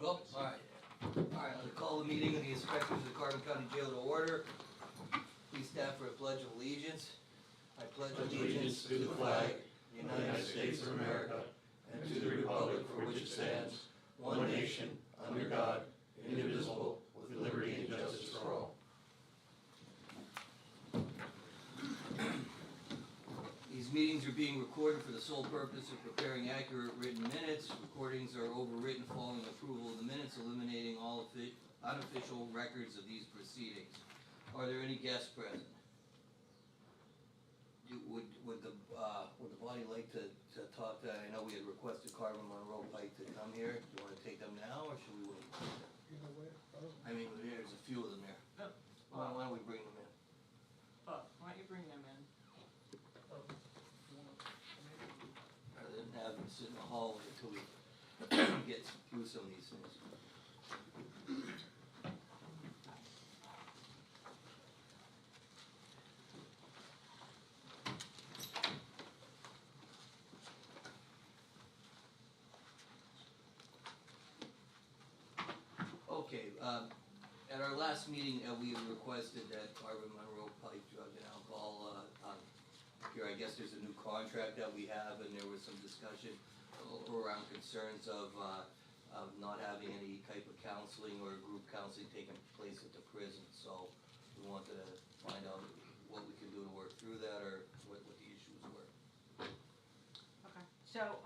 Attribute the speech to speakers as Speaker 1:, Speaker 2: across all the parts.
Speaker 1: Go? Alright. Alright, I'm going to call the meeting of the inspectors of the Carbon County Jail to order. Please stand for a pledge of allegiance. I pledge allegiance to the flag of the United States of America and to the republic for which it stands, one nation, under God, indivisible, with liberty and justice for all. These meetings are being recorded for the sole purpose of preparing accurate written minutes. Recordings are overwritten following approval of the minutes, eliminating all unofficial records of these proceedings. Are there any guests present? Would the body like to talk to, I know we had requested Carmen Monroe Pike to come here. Do you want to take them now, or should we wait? I mean, there's a few of them there.
Speaker 2: No.
Speaker 1: Why don't we bring them in?
Speaker 2: Why don't you bring them in?
Speaker 1: Rather than have them sit in the hallway until we get through some of these things. Okay, at our last meeting, we requested that Carmen Monroe Pike Drug and Alcohol, here I guess there's a new contract that we have, and there was some discussion around concerns of not having any type of counseling or group counseling taking place at the prison. So we wanted to find out what we can do to work through that, or what the issues were.
Speaker 3: Okay, so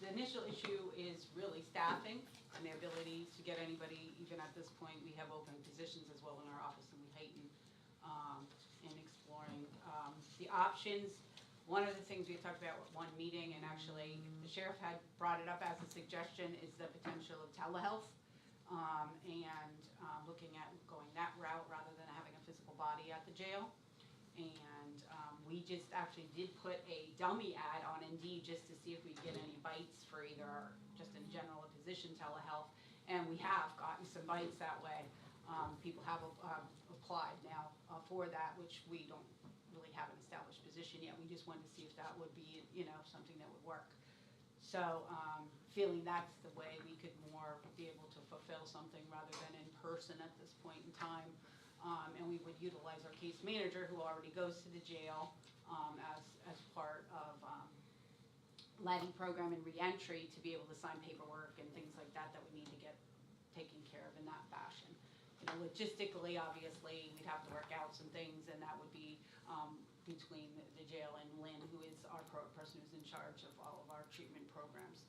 Speaker 3: the initial issue is really staffing and the ability to get anybody. Even at this point, we have open positions as well in our office, and we heighten in exploring the options. One of the things we talked about at one meeting, and actually the sheriff had brought it up as a suggestion, is the potential of telehealth and looking at going that route rather than having a physical body at the jail. And we just actually did put a dummy ad on Indeed just to see if we get any bites for either just in general a position telehealth, and we have gotten some bites that way. People have applied now for that, which we don't really have an established position yet. We just wanted to see if that would be, something that would work. So feeling that's the way we could more be able to fulfill something rather than in person at this point in time. And we would utilize our case manager, who already goes to the jail as part of Laddie program and reentry, to be able to sign paperwork and things like that we need to get taken care of in that fashion. Logistically, obviously, we'd have to work out some things, and that would be between the jail and Lynn, who is our person who's in charge of all of our treatment programs.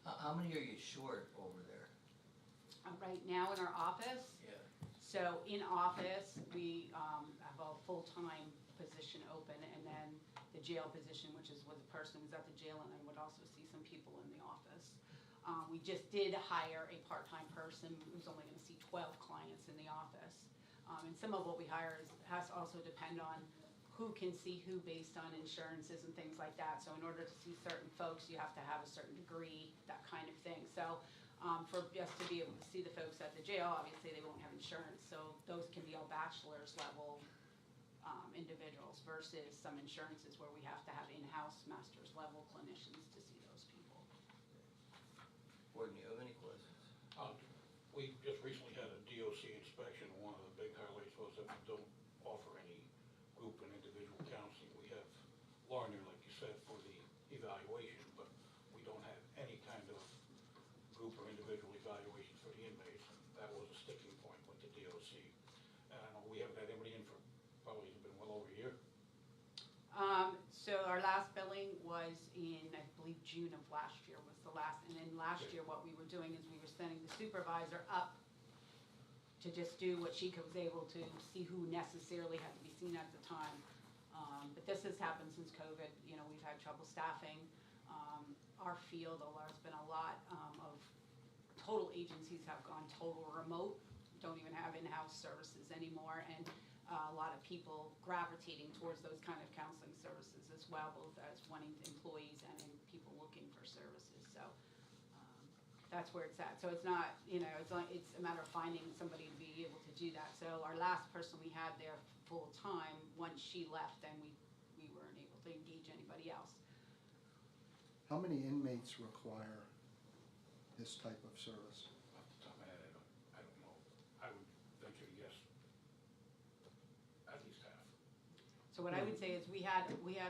Speaker 1: How many are you short over there?
Speaker 3: Right now in our office,
Speaker 1: Yeah.
Speaker 3: so in office, we have a full-time position open, and then the jail position, which is with the person who's at the jail, and then would also see some people in the office. We just did hire a part-time person who's only going to see 12 clients in the office. And some of what we hire has to also depend on who can see who based on insurances and things like that. So in order to see certain folks, you have to have a certain degree, that kind of thing. So for us to be able to see the folks at the jail, obviously they won't have insurance, so those can be all bachelor's level individuals versus some insurances where we have to have in-house master's level clinicians to see those people.
Speaker 1: Gordon, do you have any questions?
Speaker 4: We just recently had a DOC inspection. One of the big highlights was that we don't offer any group and individual counseling. We have Larner, like you said, for the evaluation, but we don't have any kind of group or individual evaluations for the inmates. And that was a sticking point with the DOC. And I know we haven't had anybody in for probably been well over a year.
Speaker 3: So our last billing was in, I believe, June of last year was the last, and then last year what we were doing is we were sending the supervisor up to just do what she was able to see who necessarily had to be seen at the time. But this has happened since COVID. We've had trouble staffing our field. There's been a lot of total agencies have gone total remote, don't even have in-house services anymore, and a lot of people gravitating towards those kind of counseling services as well, both as wanting employees and people looking for services. So that's where it's at. So it's not, it's a matter of finding somebody to be able to do that. So our last person we had there full time, once she left, then we weren't able to engage anybody else.
Speaker 5: How many inmates require this type of service?
Speaker 4: Off the top of
Speaker 3: So what I would say is we had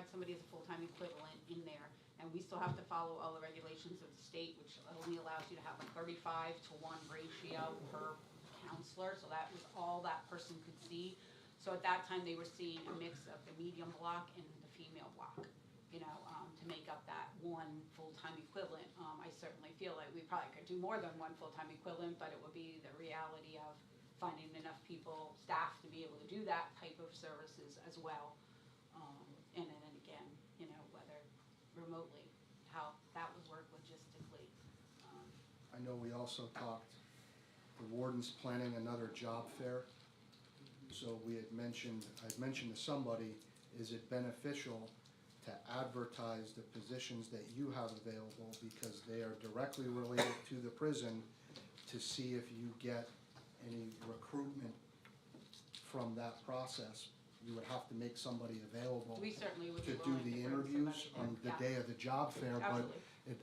Speaker 3: somebody as a full-time equivalent in there, and we still have to follow all the regulations of the state, which only allows you to have a 35-to-1 ratio per counselor, so that was all that person could see. So at that time, they were seeing a mix of the medium block and the female block, to make up that one full-time equivalent. I certainly feel like we probably could do more than one full-time equivalent, but it would be the reality of finding enough people, staff to be able to do that type of services as well. And then again, whether remotely, how that would work logistically.
Speaker 5: I know we also talked, the warden's planning another job fair. So I'd mentioned to somebody, is it beneficial to advertise the positions that you have available because they are directly related to the prison, to see if you get any recruitment from that process? You would have to make somebody available
Speaker 3: We certainly would
Speaker 5: to
Speaker 3: be
Speaker 5: do
Speaker 3: willing
Speaker 5: the
Speaker 3: to bring
Speaker 5: interviews
Speaker 3: somebody
Speaker 5: on
Speaker 3: in.
Speaker 5: the day of the job fair, but
Speaker 3: Absolutely.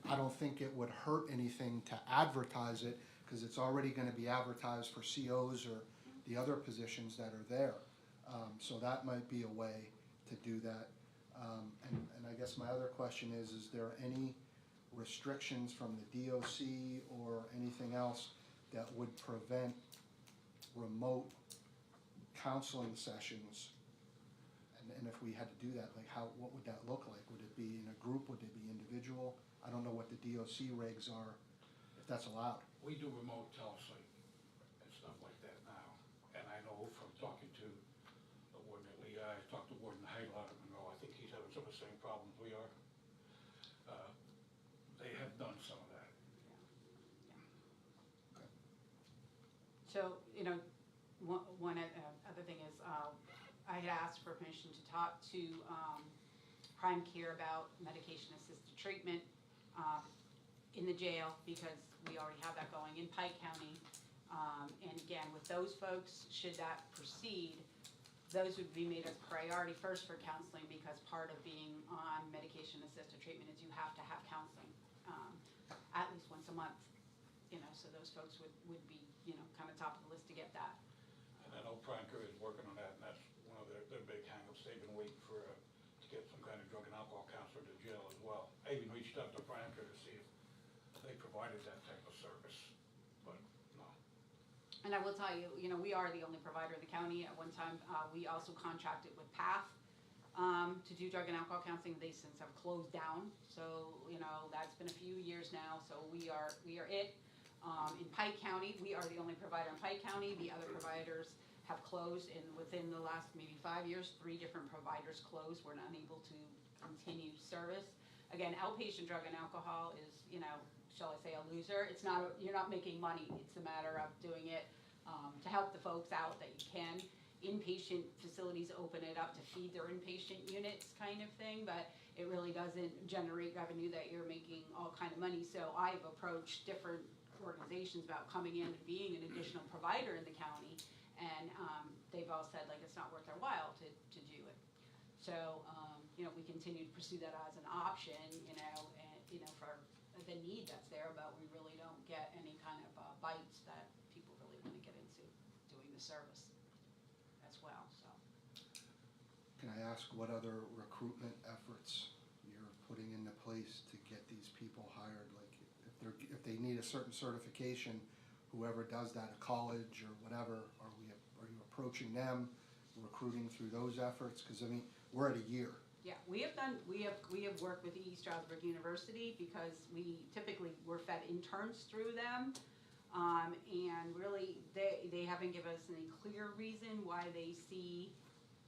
Speaker 5: I don't think it would hurt anything to advertise it, because it's already gonna be advertised for COs or the other positions that are there. So that might be a way to do that. And I guess my other question is there any restrictions from the DOC or anything else that would prevent remote counseling sessions? And if we had to do that, like what would that look like? Would it be in a group? Would it be individual? I don't know what the DOC regs are, if that's allowed.
Speaker 4: We do remote telepsych and stuff like that now, and I know from talking to the warden at Lehigh, I talked to Warden Height a lot of them ago, I think he's having some of the same problems we are. They have done some of that.
Speaker 3: So, one other thing is, I had asked for permission to talk to Prime Care about medication-assisted treatment in the jail, because we already have that going in Pike County. And again, with those folks, should that proceed, those would be made a priority first for counseling, because part of being on medication-assisted treatment is you have to have counseling at least once a month. So those folks would be, kind of top of the list to get that.
Speaker 4: And I know Prime Care is working on that, and that's one of their big hangups. They've been waiting for, to get some kind of drug and alcohol counselor to jail as well. I even reached out to Prime Care to see if they provided that type of service, but no.
Speaker 3: And I will tell you, we are the only provider in the county. At one time, we also contracted with PATH to do drug and alcohol counseling. They since have closed down, so that's been a few years now. So we are it. In Pike County, we are the only provider in Pike County. The other providers have closed, and within the last maybe 5 years, 3 different providers closed. We're not able to continue service. Again, outpatient drug and alcohol is, shall I say, a loser. It's not, you're not making money. It's a matter of doing it to help the folks out that you can. Inpatient facilities open it up to feed their inpatient units kind of thing, but it really doesn't generate revenue that you're making all kind of money. So I've approached different organizations about coming in and being an additional provider in the county, and they've all said like it's not worth their while to do it. So we continue to pursue that as an option, and for the need that's there, but we really don't get any kind of bites that people really want to get into doing the service as well. So
Speaker 5: Can I ask what other recruitment efforts you're putting into place to get these people hired? Like if they need a certain certification, whoever does that, a college or whatever, are you approaching them, recruiting through those efforts? Because we're at a year.
Speaker 3: yeah, we have worked with E. Stroudsburg University, because we typically were fed interns through them, and really they haven't given us any clear reason why they see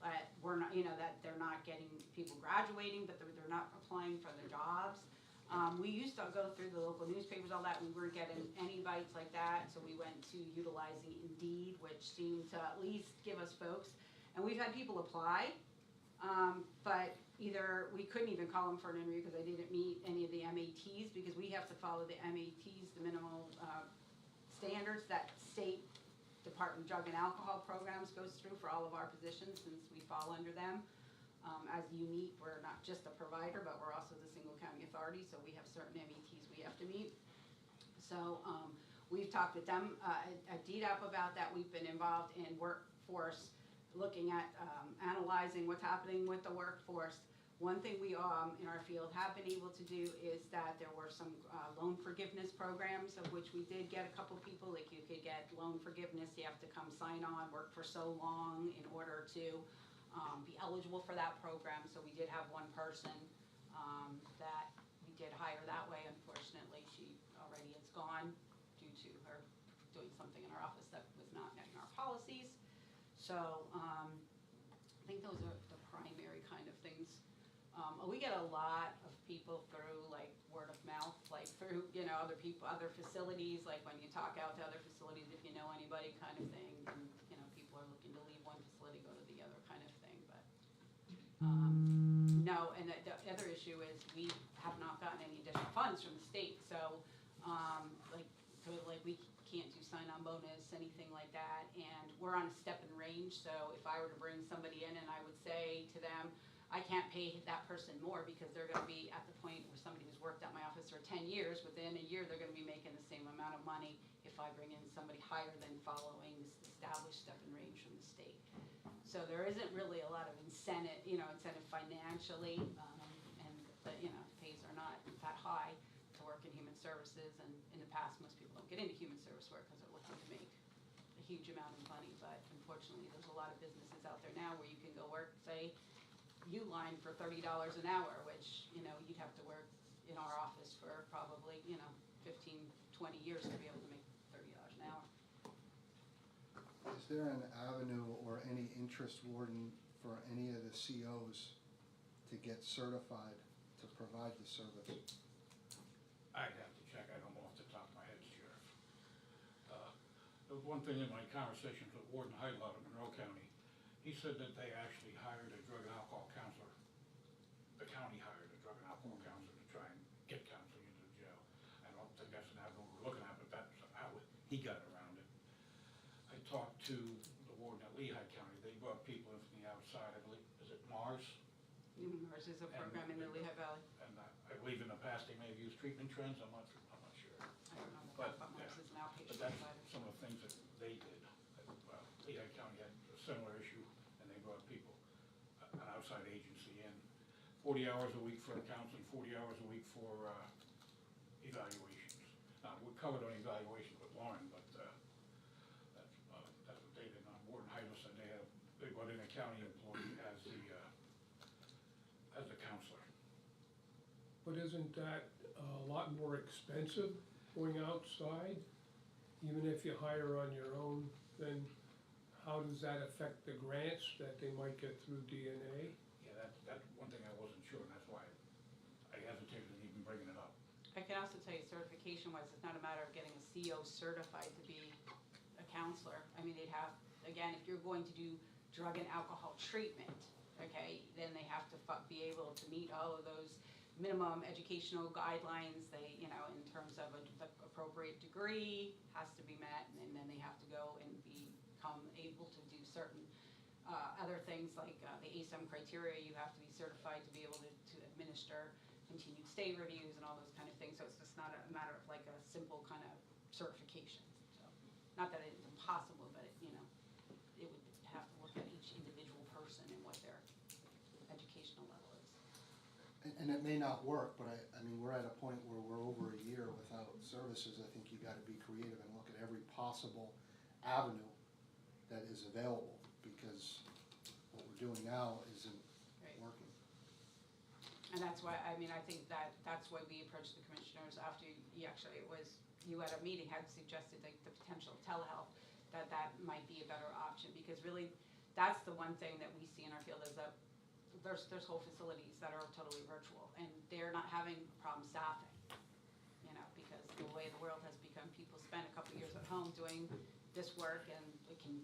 Speaker 3: that we're not, that they're not getting people graduating, but they're not applying for the jobs. We used to go through the local newspapers, all that. We weren't getting any bites like that, so we went to utilizing Indeed, which seemed to at least give us folks. And we've had people apply, but either we couldn't even call them for an interview because they didn't meet any of the MATs, because we have to follow the MATs, the minimal standards that state Department of Drug and Alcohol programs goes through for all of our positions, since we fall under them. As UNEAT, we're not just a provider, but we're also the single county authority, so we have certain MATs we have to meet. So we've talked with them at DDAP about that. We've been involved in workforce looking at analyzing what's happening with the workforce. One thing we in our field have been able to do is that there were some loan forgiveness programs of which we did get a couple people. Like you could get loan forgiveness, you have to come sign on, work for so long in order to be eligible for that program. So we did have one person that we did hire that way. Unfortunately, she already is gone due to her doing something in our office that was not meeting our policies. So I think those are the primary kind of things. We get a lot of people through like word of mouth, like through, other people, other facilities, like when you talk out to other facilities, if you know anybody kind of thing, and, people are looking to leave one facility, go to the other kind of thing, but, no, and the other issue is we have not gotten any additional funds from the state, so, we can't do sign-on bonus, anything like that, and we're on a step and range, so if I were to bring somebody in and I would say to them, I can't pay that person more because they're gonna be at the point where somebody who's worked at my office for 10 years, within a year, they're gonna be making the same amount of money if I bring in somebody higher than following this established step and range from the state. So there isn't really a lot of incentive financially, and pays are not that high to work in human services, and in the past, most people don't get into human service work because they're looking to make a huge amount of money, but unfortunately, there's a lot of businesses out there now where you can go work, say, line for $30 an hour, which, you'd have to work in our office for probably, 15, 20 years to be able to make $30 an hour.
Speaker 5: Is there an avenue or any interest, Warden, for any of the COs to get certified to provide the service?
Speaker 4: I'd have to check, I don't know off the top of my head, Sheriff. There was one thing in my conversations with Warden Heidel out of Monroe County. He said that they actually hired a drug and alcohol counselor. The county hired a drug and alcohol counselor to try and get counseling into the jail. I don't think that's an avenue we're looking at, but that's how he got around it. I talked to the warden at Lehigh County. They brought people in from the outside, I believe, is it Mars?
Speaker 3: Ours is a program in the Lehigh Valley.
Speaker 4: And I believe in the past they may have used treatment trends, I'm not sure.
Speaker 3: I don't know
Speaker 4: But,
Speaker 3: about Mars is an
Speaker 4: But
Speaker 3: outpatient
Speaker 4: that's
Speaker 3: provider.
Speaker 4: some of the things that they did. Lehigh County had a similar issue, and they brought people, an outside agency in. 40 hours a week for counseling, 40 hours a week for evaluations. Now, we're covered on evaluations with Lauren, but that's what they did. Warden Heidel said they brought in a county employee as the counselor.
Speaker 6: But isn't that a lot more expensive going outside? Even if you hire on your own, then how does that affect the grants that they might get through DNA?
Speaker 4: Yeah, that's one thing I wasn't sure, and that's why I hesitated in even bringing it up.
Speaker 3: I can also tell you certification-wise, it's not a matter of getting a CO certified to be a counselor. I mean, they'd have, again, if you're going to do drug and alcohol treatment, okay, then they have to be able to meet all of those minimum educational guidelines. They, in terms of the appropriate degree has to be met, and then they have to go and become able to do certain other things like the ASAM criteria. You have to be certified to be able to administer continued stay reviews and all those kind of things. So it's just not a matter of like a simple kind of certification. So not that it's impossible, but it would have to look at each individual person and what their educational level is.
Speaker 5: And it may not work, but I mean, we're at a point where we're over a year without services. I think you gotta be creative and look at every possible avenue that is available, because what we're doing now isn't
Speaker 3: Right.
Speaker 5: working.
Speaker 3: And that's why, I think that's why we approached the commissioners after you at a meeting had suggested like the potential of telehealth, that might be a better option, because really, that's the one thing that we see in our field is that there's whole facilities that are totally virtual, and they're not having a problem staffing, because the way the world has become, people spend a couple years at home doing this work, and it can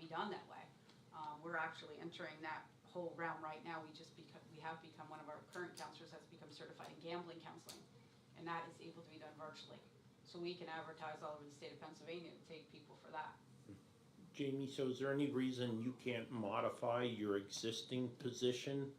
Speaker 3: be done that way. We're actually entering that whole realm right now. We have become, one of our current counselors has become certified in gambling counseling, and that is able to be done virtually. So we can advertise all over the state of Pennsylvania to take people for that.
Speaker 7: Jamie, so is there any reason you can't modify your existing position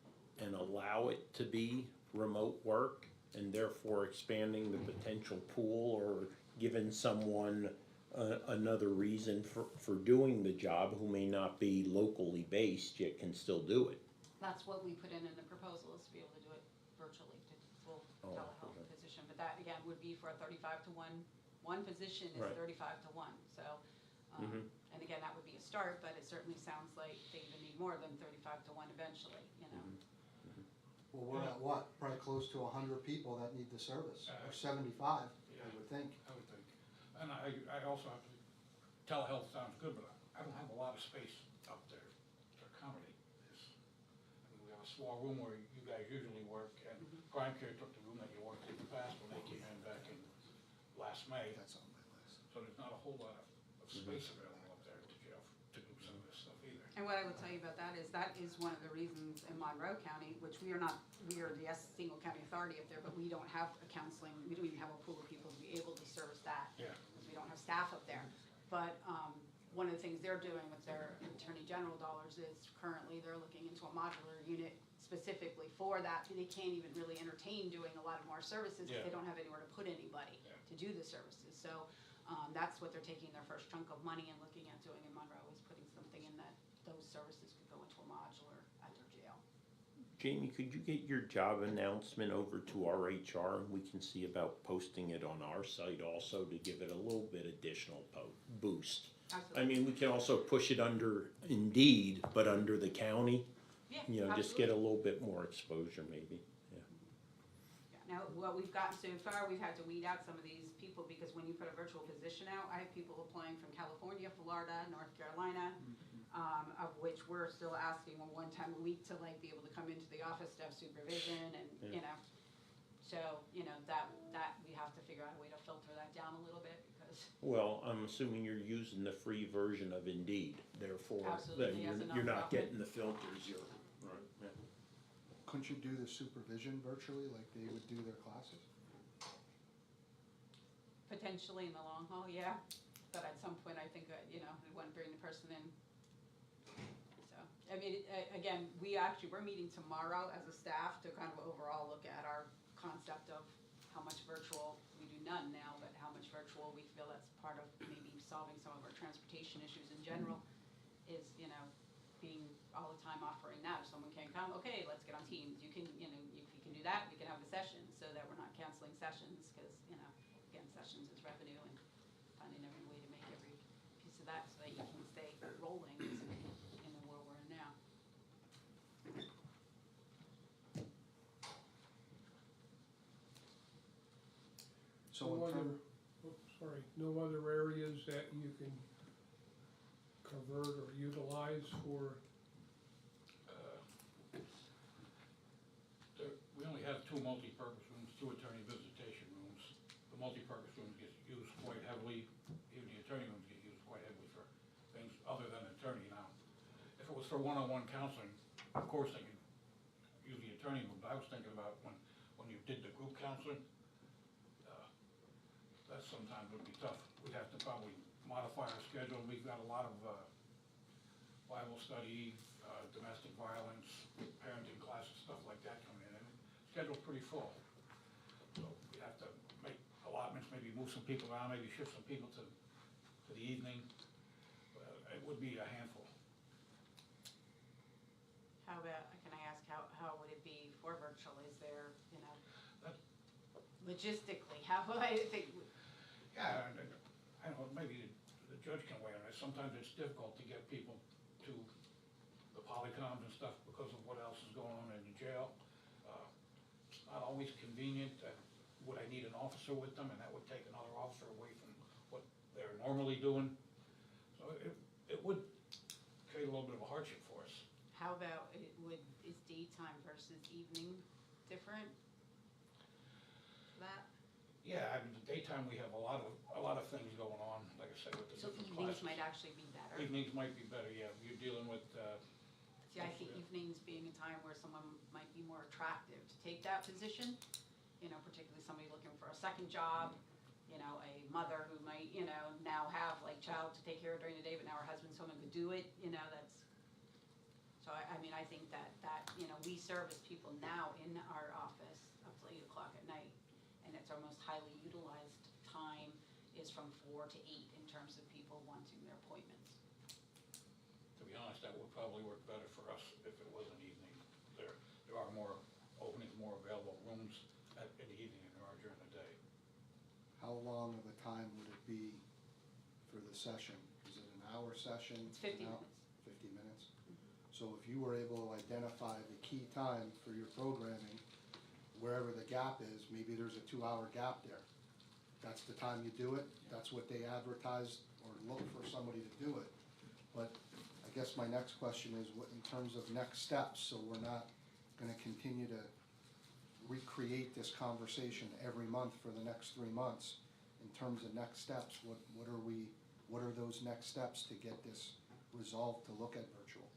Speaker 7: and allow it to be remote work, and therefore expanding the potential pool, or giving someone another reason for doing the job who may not be locally based yet can still do it.
Speaker 3: That's what we put in the proposal, is to be able to do it virtually, to full
Speaker 7: Oh,
Speaker 3: telehealth
Speaker 7: okay.
Speaker 3: position. But that, again, would be for a 35-to-1, one position is
Speaker 7: Right.
Speaker 3: 35-to-1, so.
Speaker 7: Mhm.
Speaker 3: And again, that would be a start, but it certainly sounds like they even need more than 35-to-1 eventually, you know?
Speaker 5: Well, we're at what, probably close to 100 people that need the service, or 75, I would think.
Speaker 4: I would think. And I also have to, telehealth sounds good, but I don't have a lot of space up there to accommodate this. I mean, we have a small room where you guys usually work, and Prime Care took the room that you worked in the past when they came in back in last May.
Speaker 5: That's on my list.
Speaker 4: So there's not a whole lot of space available up there to jail, to do some of this stuff either.
Speaker 3: And what I will tell you about that is one of the reasons in Monroe County, which we are the single county authority up there, but we don't have a counseling, we don't even have a pool of people to be able to service that.
Speaker 4: Yeah.
Speaker 3: Because we don't have staff up there. But, one of the things they're doing with their Attorney General dollars is currently they're looking into a modular unit specifically for that. They can't even really entertain doing a lot of more services because they
Speaker 4: Yeah.
Speaker 3: don't have anywhere to put anybody
Speaker 4: Yeah.
Speaker 3: to do the services. So, that's what they're taking their first chunk of money and looking at doing in Monroe, is putting something in that those services could go into a modular at their jail.
Speaker 7: Jamie, could you get your job announcement over to our HR, and we can see about posting it on our site also to give it a little bit additional boost? I mean, we can also push it under Indeed, but under the county,
Speaker 3: Yeah,
Speaker 7: you know, just get a
Speaker 3: absolutely.
Speaker 7: little bit more exposure maybe, yeah.
Speaker 3: Yeah, now, what we've gotten so far, we've had to weed out some of these people, because when you put a virtual position out, I have people applying from California, Florida, North Carolina, of which we're still asking one time a week to like be able to come into the office to have supervision and, you know. So, you know, that we have to figure out a way to filter that down a little bit, because
Speaker 7: Well, I'm assuming you're using the free version of Indeed, therefore,
Speaker 3: Absolutely,
Speaker 7: then
Speaker 3: as a
Speaker 7: you're not
Speaker 3: nonprofit.
Speaker 7: getting the filters, you're, right, yeah.
Speaker 5: Couldn't you do the supervision virtually like they would do their classes?
Speaker 3: potentially in the long haul, yeah. But at some point, I think that, you know, we want to bring the person in. So, I mean, again, we're meeting tomorrow as a staff to kind of overall look at our concept of how much virtual, we do none now, but how much virtual we feel that's part of maybe solving some of our transportation issues in general, is, you know, being all the time offering that. If someone can't come, okay, let's get on Teams. You can, you know, if you can do that, we can have the sessions, so that we're not canceling sessions, because, you know, again, sessions is revenue, and finding every way to make every piece of that so that you can stay rolling is in the world we're in now.
Speaker 5: So
Speaker 6: No
Speaker 5: in term,
Speaker 6: no other areas that you can convert or utilize for,
Speaker 4: We only have two multi-purpose rooms, two attorney visitation rooms. The multi-purpose rooms get used quite heavily, even the attorney rooms get used quite heavily for things other than attorney now. If it was for one-on-one counseling, of course they could use the attorney room, but I was thinking about when you did the group counseling, that sometimes would be tough. We'd have to probably modify our schedule. We've got a lot of Bible study, domestic violence, parenting classes, stuff like that coming in, and the schedule's pretty full. So we have to make allotments, maybe move some people around, maybe shift some people to the evening. It would be a handful.
Speaker 3: How about, can I ask, how would it be for virtual? Is there, you know, logistically, how would I think?
Speaker 4: Yeah, and I don't know, maybe the judge can weigh on it. Sometimes it's difficult to get people to the polycoms and stuff because of what else is going on in the jail. It's not always convenient. Would I need an officer with them, and that would take another officer away from what they're normally doing? So it would create a little bit of a hardship for us.
Speaker 3: How about, is daytime versus evening different? That?
Speaker 4: Yeah, I mean, the daytime, we have a lot of things going on, like I said, with the
Speaker 3: So
Speaker 4: different
Speaker 3: evenings
Speaker 4: classes.
Speaker 3: might actually be better.
Speaker 4: Evenings might be better, yeah. You're dealing with,
Speaker 3: See, I see evenings being a time where someone might be more attractive to take that position, you know, particularly somebody looking for a second job, you know, a mother who might, you know, now have like child to take care of during the day, but now her husband's home and could do it, you know, that's, so I mean, I think that, you know, we service people now in our office up till 8 o'clock at night, and it's our most highly utilized time is from 4 to 8 in terms of people wanting their appointments.
Speaker 4: To be honest, that would probably work better for us if it was an evening. There are more openings, more available rooms in the evening than there are during the day.
Speaker 5: How long of a time would it be for the session? Is it an hour session?
Speaker 3: It's 50
Speaker 5: An hour?
Speaker 3: minutes.
Speaker 5: 50 minutes? So if you were able to identify the key time for your programming, wherever the gap is, maybe there's a 2-hour gap there. That's the time you do it, that's what they advertise or look for somebody to do it. But I guess my next question is, what, in terms of next steps, so we're not gonna continue to recreate this conversation every month for the next 3 months. In terms of next steps, what are those next steps to get this resolved to look at virtual?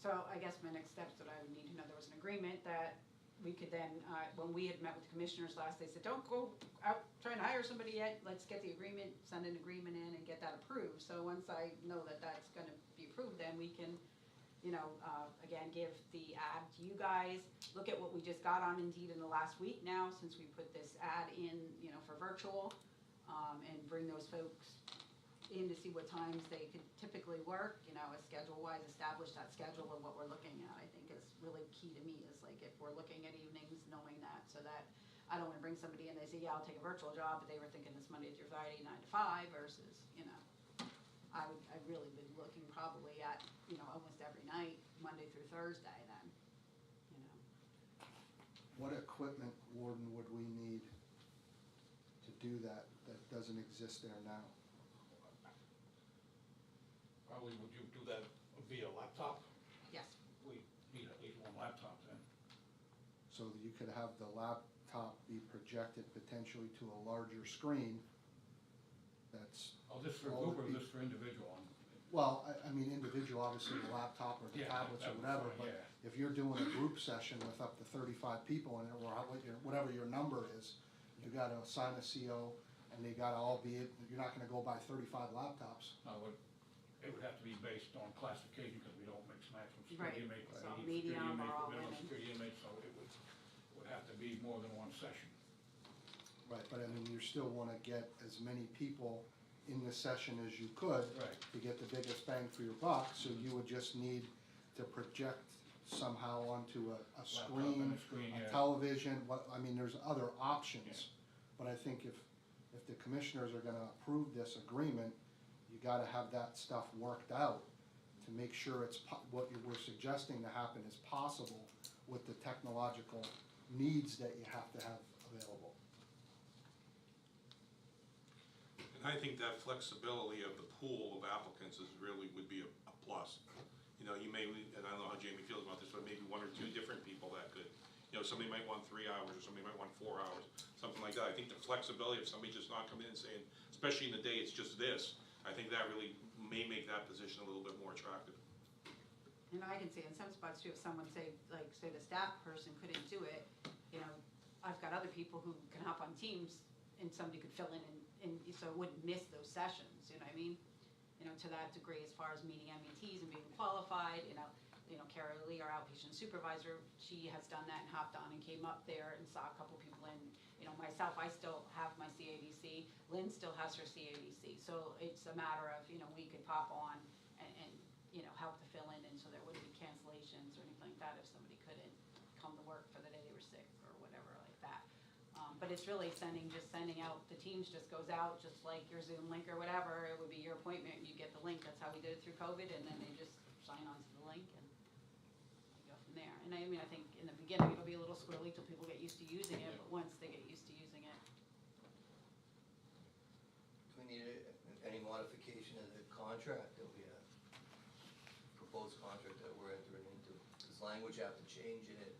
Speaker 3: So I guess my next steps that I would need to know, there was an agreement that we could then, when we had met with the commissioners last, they said, don't go out trying to hire somebody yet, let's get the agreement, send an agreement in and get that approved. So once I know that that's gonna be approved, then we can, again, give the ad to you guys, look at what we just got on Indeed in the last week now, since we put this ad in, for virtual, and bring those folks in to see what times they could typically work, schedule-wise, establish that schedule of what we're looking at, I think is really key to me, is like if we're looking at evenings, knowing that, so that I don't wanna bring somebody in, they say, yeah, I'll take a virtual job, but they were thinking this Monday through Friday, 9 to 5 versus, I really been looking probably at, almost every night, Monday through Thursday then,
Speaker 5: What equipment, Warden, would we need to do that doesn't exist there now?
Speaker 4: Probably would you do that via laptop?
Speaker 3: Yes.
Speaker 4: We need at least one laptop then.
Speaker 5: So that you could have the laptop be projected potentially to a larger screen that's.
Speaker 4: Oh, this for
Speaker 5: all
Speaker 4: group or
Speaker 5: the
Speaker 4: this for individual?
Speaker 5: Well, I mean, individual, obviously the laptop or the
Speaker 4: Yeah,
Speaker 5: tablets or
Speaker 4: that would
Speaker 5: whatever,
Speaker 4: fine,
Speaker 5: but
Speaker 4: yeah.
Speaker 5: if you're doing a group session with up to 35 people in it, or whatever your number is, you gotta assign a CO, and they gotta all be, you're not gonna go buy 35 laptops.
Speaker 4: It would have to be based on classification, because we don't mix maximum
Speaker 3: Right.
Speaker 4: security inmates,
Speaker 3: So
Speaker 4: security
Speaker 3: medium or
Speaker 4: inmates,
Speaker 3: all
Speaker 4: minimum
Speaker 3: women.
Speaker 4: security inmates, so it would have to be more than one session.
Speaker 5: Right, but I mean, you still wanna get as many people in the session as you could.
Speaker 4: Right.
Speaker 5: To get the biggest bang for your buck, so you would just need to project somehow onto a
Speaker 4: Laptop
Speaker 5: screen,
Speaker 4: and a screen,
Speaker 5: a
Speaker 4: yeah.
Speaker 5: television, I mean, there's other options.
Speaker 4: Yeah.
Speaker 5: But I think if the commissioners are gonna approve this agreement, you gotta have that stuff worked out to make sure what you were suggesting to happen is possible with the technological needs that you have to have available.
Speaker 8: And I think that flexibility of the pool of applicants would be a plus. You may, and I don't know how Jamie feels about this, but maybe 1 or 2 different people that could, somebody might want 3 hours, or somebody might want 4 hours, something like that. I think the flexibility of somebody just not coming in and saying, especially in the day, it's just this, I think that really may make that position a little bit more attractive.
Speaker 3: And I can see in some spots too, if someone say the staff person couldn't do it, I've got other people who can hop on Teams and somebody could fill in and so it wouldn't miss those sessions, you know what I mean? To that degree, as far as meeting METs and being qualified, Carol Lee, our outpatient supervisor, she has done that and hopped on and came up there and saw a couple people in. Myself, I still have my CADC, Lynn still has her CADC, so it's a matter of, we could pop on and help to fill in, and so there wouldn't be cancellations or anything like that if somebody couldn't come to work for the day they were sick or whatever like that. But it's really sending out, the Teams just goes out, just like your Zoom link or whatever, it would be your appointment, you get the link, that's how we did it through COVID, and then they just sign on to the link and we go from there. And I mean, I think in the beginning, it'll be a little squirrely till people get used to using it, but once they get used to using it.
Speaker 1: Do we need any modification of the contract that we have? Proposed contract that we're entering into? Does language have to change in it?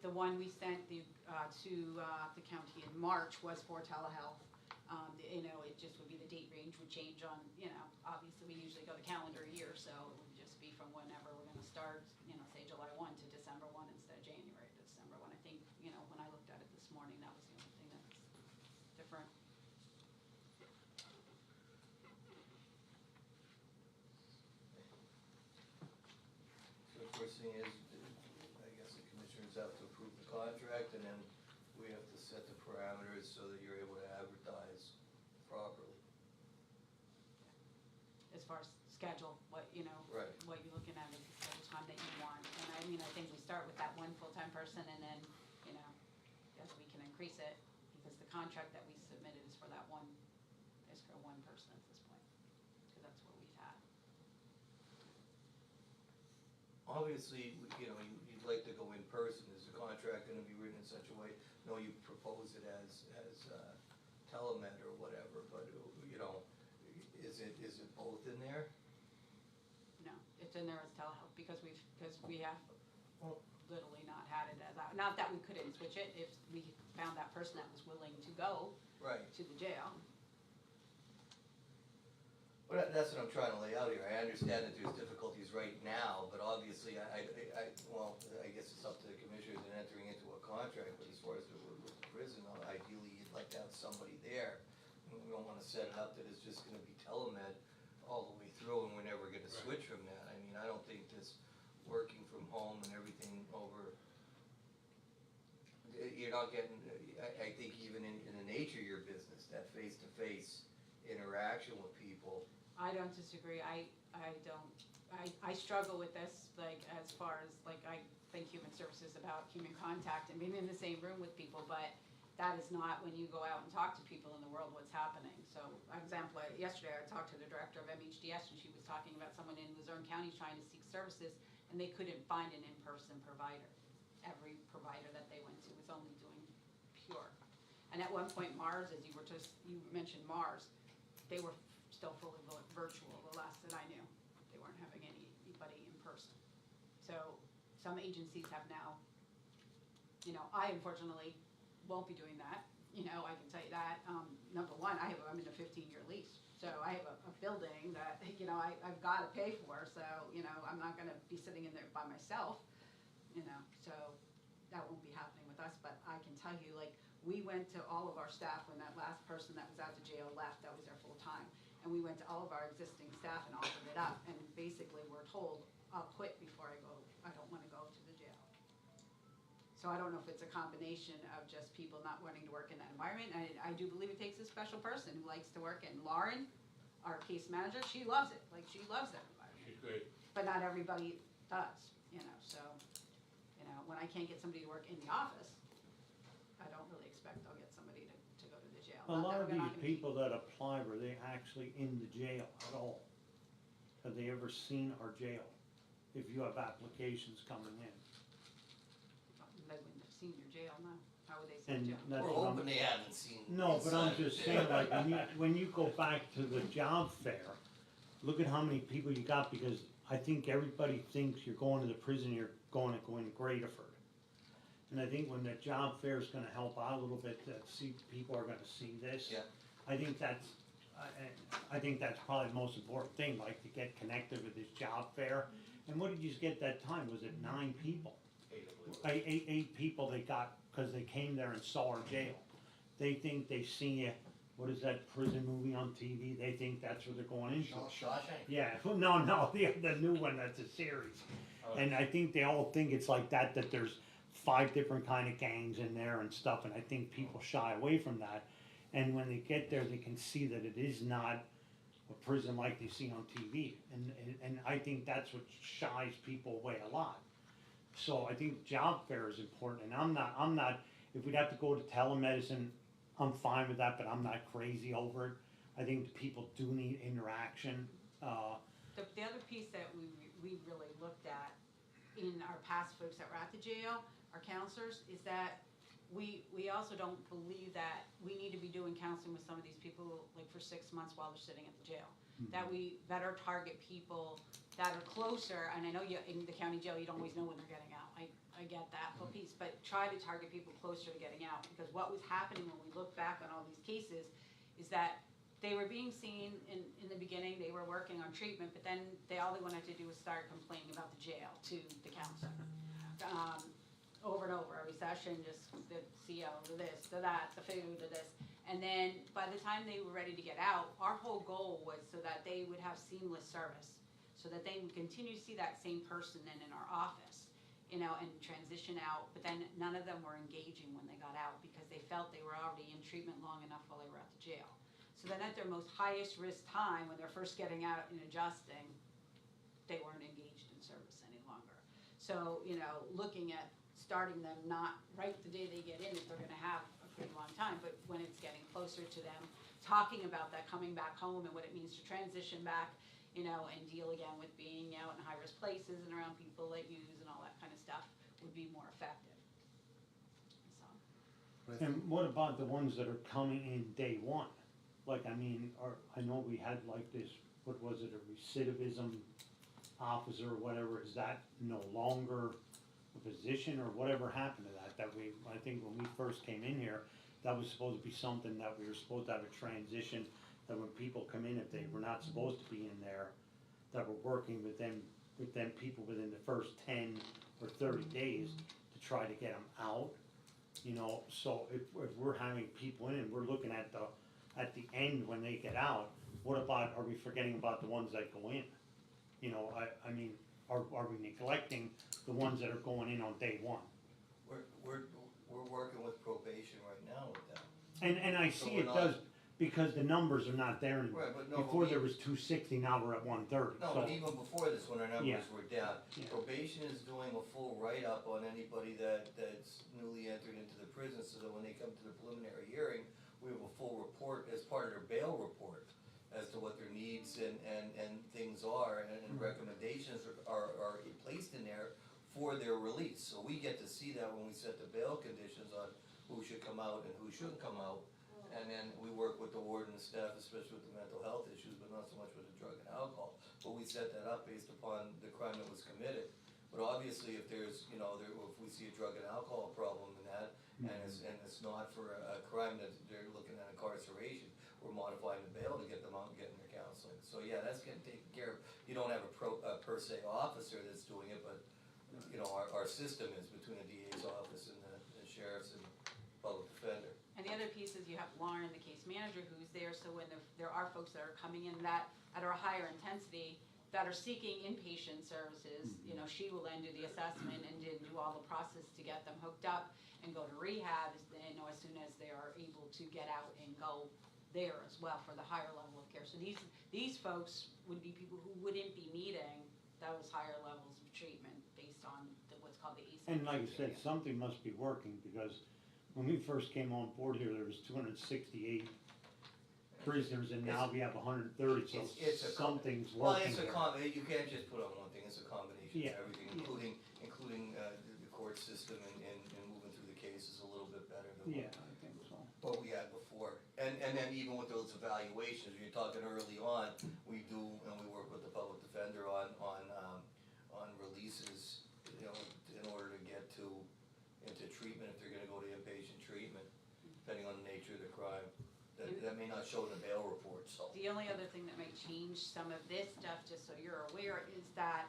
Speaker 3: The one we sent to the county in March was for telehealth. It just would be the date range would change on, obviously we usually go the calendar year, so it would just be from whenever we're gonna start, say July 1 to December 1 instead of January to December 1. I think, when I looked at it this morning, that was the only thing that's different.
Speaker 1: So the first thing is, I guess the commissioners have to approve the contract, and then we have to set the parameters so that you're able to advertise properly.
Speaker 3: as far as schedule, what,
Speaker 1: Right.
Speaker 3: what you're looking at is the schedule time that you want. And I mean, I think we start with that one full-time person and then, as we can increase it, because the contract that we submitted is for one person at this point, because that's what we've had.
Speaker 1: Obviously, you'd like to go in person, is the contract gonna be written in such a way, no, you propose it as telemed or whatever, but, is it both in there?
Speaker 3: No, it's in there as telehealth, because we have literally not had it as, not that we couldn't switch it, if we found that person that was willing to go
Speaker 1: Right.
Speaker 3: to the jail.
Speaker 1: Well, that's what I'm trying to lay out here, I understand that there's difficulties right now, but obviously, I guess it's up to the commissioners in entering into a contract, but as far as with the prison, ideally, you'd like to have somebody there. We don't wanna set it up that it's just gonna be telemed all the way through, and we're never gonna switch from that. I mean, I don't think this working from home and everything over, you're not getting, I think even in the nature of your business, that face-to-face interaction with people.
Speaker 3: I don't disagree, I struggle with this, like, as far as, like, I think human services about human contact and being in the same room with people, but that is not when you go out and talk to people in the world what's happening. So, example, yesterday I talked to the director of MHDS and she was talking about someone in Luzerne County trying to seek services and they couldn't find an in-person provider. Every provider that they went to was only doing pure. And at one point Mars, as you mentioned Mars, they were still fully virtual, the last that I knew. They weren't having anybody in person. So some agencies have now, I unfortunately won't be doing that, I can tell you that. Number one, I'm in a 15-year lease, so I have a building that, I've gotta pay for, so, I'm not gonna be sitting in there by myself, so that won't be happening with us, but I can tell you, like, we went to all of our staff when that last person that was at the jail left, that was there full time, and we went to all of our existing staff and offered it up, and basically we're told, I'll quit before I go, I don't wanna go to the jail. So I don't know if it's a combination of just people not wanting to work in that environment. I do believe it takes a special person who likes to work in. Lauren, our case manager, she loves it. Like, she loves that environment.
Speaker 4: She's great.
Speaker 3: But not everybody does, so, when I can't get somebody to work in the office, I don't really expect I'll get somebody to go to the jail.
Speaker 9: A
Speaker 3: Not
Speaker 9: lot
Speaker 3: that
Speaker 9: of
Speaker 3: we're not
Speaker 9: these
Speaker 3: gonna be-
Speaker 9: people that apply, were they actually in the jail at all? Have they ever seen our jail? If you have applications coming in.
Speaker 3: They wouldn't have seen your jail, no. How would they see
Speaker 9: And
Speaker 3: your jail?
Speaker 9: that's
Speaker 1: We're
Speaker 9: what I'm-
Speaker 1: hoping they haven't seen.
Speaker 9: No, but I'm
Speaker 1: inside
Speaker 9: just
Speaker 1: the
Speaker 9: saying,
Speaker 1: jail.
Speaker 9: like, when you go back to the job fair, look at how many people you got, because I think everybody thinks you're going to the prison, you're going to Graterford. And I think when the job fair is gonna help out a little bit, that people are gonna see this.
Speaker 1: Yeah.
Speaker 9: I think that's probably the most important thing, like, to get connected with this job fair. And what did you get that time? Was it 9 people? 8 people they got, cause they came there and saw our jail. They think they seen it, what is that prison movie on TV? They think that's what they're going into.
Speaker 1: Shawshank.
Speaker 9: Yeah, no, the new one, that's a series. And I think they all think it's like that there's 5 different kind of gangs in there and stuff, and I think people shy away from that. And when they get there, they can see that it is not a prison like they see on TV. And I think that's what shies people away a lot. So I think job fair is important, and I'm not, if we'd have to go to telemedicine, I'm fine with that, but I'm not crazy over it. I think the people do need interaction,
Speaker 3: The other piece that we really looked at in our past folks that were at the jail, our counselors, is that we also don't believe that we need to be doing counseling with some of these people like for 6 months while they're sitting at the jail. That we better target people that are closer, and I know in the county jail, you don't always know when they're getting out. I get that whole piece, but try to target people closer to getting out, because what was happening when we look back on all these cases is that they were being seen in the beginning, they were working on treatment, but then all they wanted to do was start complaining about the jail to the counselor. Over and over, every session, just the CO, the this, the that, the food, the this. And then by the time they were ready to get out, our whole goal was so that they would have seamless service, so that they would continue to see that same person then in our office, and transition out. But then none of them were engaging when they got out because they felt they were already in treatment long enough while they were at the jail. So then at their most highest risk time, when they're first getting out and adjusting, they weren't engaged in service any longer. So, you know, looking at starting them not right the day they get in, if they're gonna have a pretty long time, but when it's getting closer to them, talking about that, coming back home and what it means to transition back, you know, and deal again with being out in high-risk places and around people that use and all that kind of stuff would be more effective. So,
Speaker 5: But I think-
Speaker 9: And what about the ones that are coming in day one? Like, I mean, I know we had like this, what was it, a recidivism officer or whatever, is that no longer a position, or whatever happened to that? I think when we first came in here, that was supposed to be something that we were supposed to have a transition, that when people come in, if they were not supposed to be in there, that we're working with them people within the first 10 or 30 days to try to get them out. You know, so if we're having people in, we're looking at the end when they get out, what about, are we forgetting about the ones that go in? You know, I mean, are we neglecting the ones that are going in on day one?
Speaker 1: We're working with probation right now with them.
Speaker 9: And I
Speaker 1: So
Speaker 9: see
Speaker 1: we're
Speaker 9: it
Speaker 1: not-
Speaker 9: does, because the numbers are not there anymore.
Speaker 1: Right, but no,
Speaker 9: Before
Speaker 1: but
Speaker 9: there
Speaker 1: we-
Speaker 9: was 260, now we're at 130,
Speaker 1: No,
Speaker 9: so.
Speaker 1: but even before this, when our numbers
Speaker 9: Yeah.
Speaker 1: were down,
Speaker 9: Yeah.
Speaker 1: probation is doing a full write-up on anybody that's newly entered into the prison, so that when they come to the preliminary hearing, we have a full report as part of their bail report as to what their needs and things are, and recommendations are placed in there for their release. So we get to see that when we set the bail conditions on who should come out and who shouldn't come out. And then we work with the warden and staff, especially with the mental health issues, but not so much with the drug and alcohol. But we set that up based upon the crime that was committed. But obviously, if there's, you know, if we see a drug and alcohol problem in that, and it's not for a crime that they're looking at incarceration, we're modifying the bail to get them out and getting their counseling. So yeah, that's getting taken care of. You don't have a per se officer that's doing it, but, you know, our system is between the DA's office and the sheriff's and public defender.
Speaker 3: and the other piece is you have Lauren, the case manager, who's there, so when there are folks that are coming in that, at a higher intensity, that are seeking inpatient services, you know, she will then do the assessment and do all the process to get them hooked up and go to rehab, you know, as soon as they are able to get out and go there as well for the higher level of care. So these folks would be people who wouldn't be needing those higher levels of treatment based on what's called the ACE.
Speaker 9: And like I said, something must be working, because when we first came on board here, there was 268 prisoners, and now we have 130, so
Speaker 1: It's a
Speaker 9: something's
Speaker 1: Well,
Speaker 9: working
Speaker 1: it's a
Speaker 9: there.
Speaker 1: you can't just put on one thing, it's a combination
Speaker 9: Yeah,
Speaker 1: of everything, including the court system and moving through the cases a little bit better than
Speaker 9: Yeah, I think so.
Speaker 1: what we had before. And then even with those evaluations, you're talking early on, we do, and we work with the public defender on releases, you know, in order to get into treatment, if they're gonna go to inpatient treatment, depending on the nature of the crime. That may not show in the bail report, so.
Speaker 3: The only other thing that might change some of this stuff, just so you're aware, is that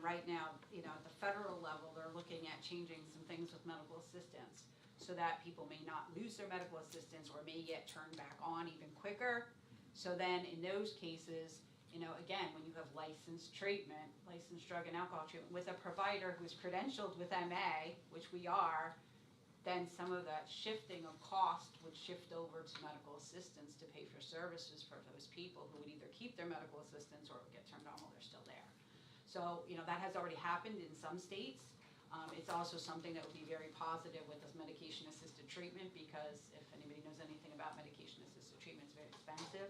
Speaker 3: right now, you know, at the federal level, they're looking at changing some things with medical assistance, so that people may not lose their medical assistance or may get turned back on even quicker. So then in those cases, you know, again, when you have licensed treatment, licensed drug and alcohol treatment with a provider who's credentialed with MA, which we are, then some of that shifting of cost would shift over to medical assistance to pay for services for those people who would either keep their medical assistance or get turned on while they're still there. So, you know, that has already happened in some states. It's also something that would be very positive with this medication-assisted treatment, because if anybody knows anything about medication-assisted treatment, it's very expensive.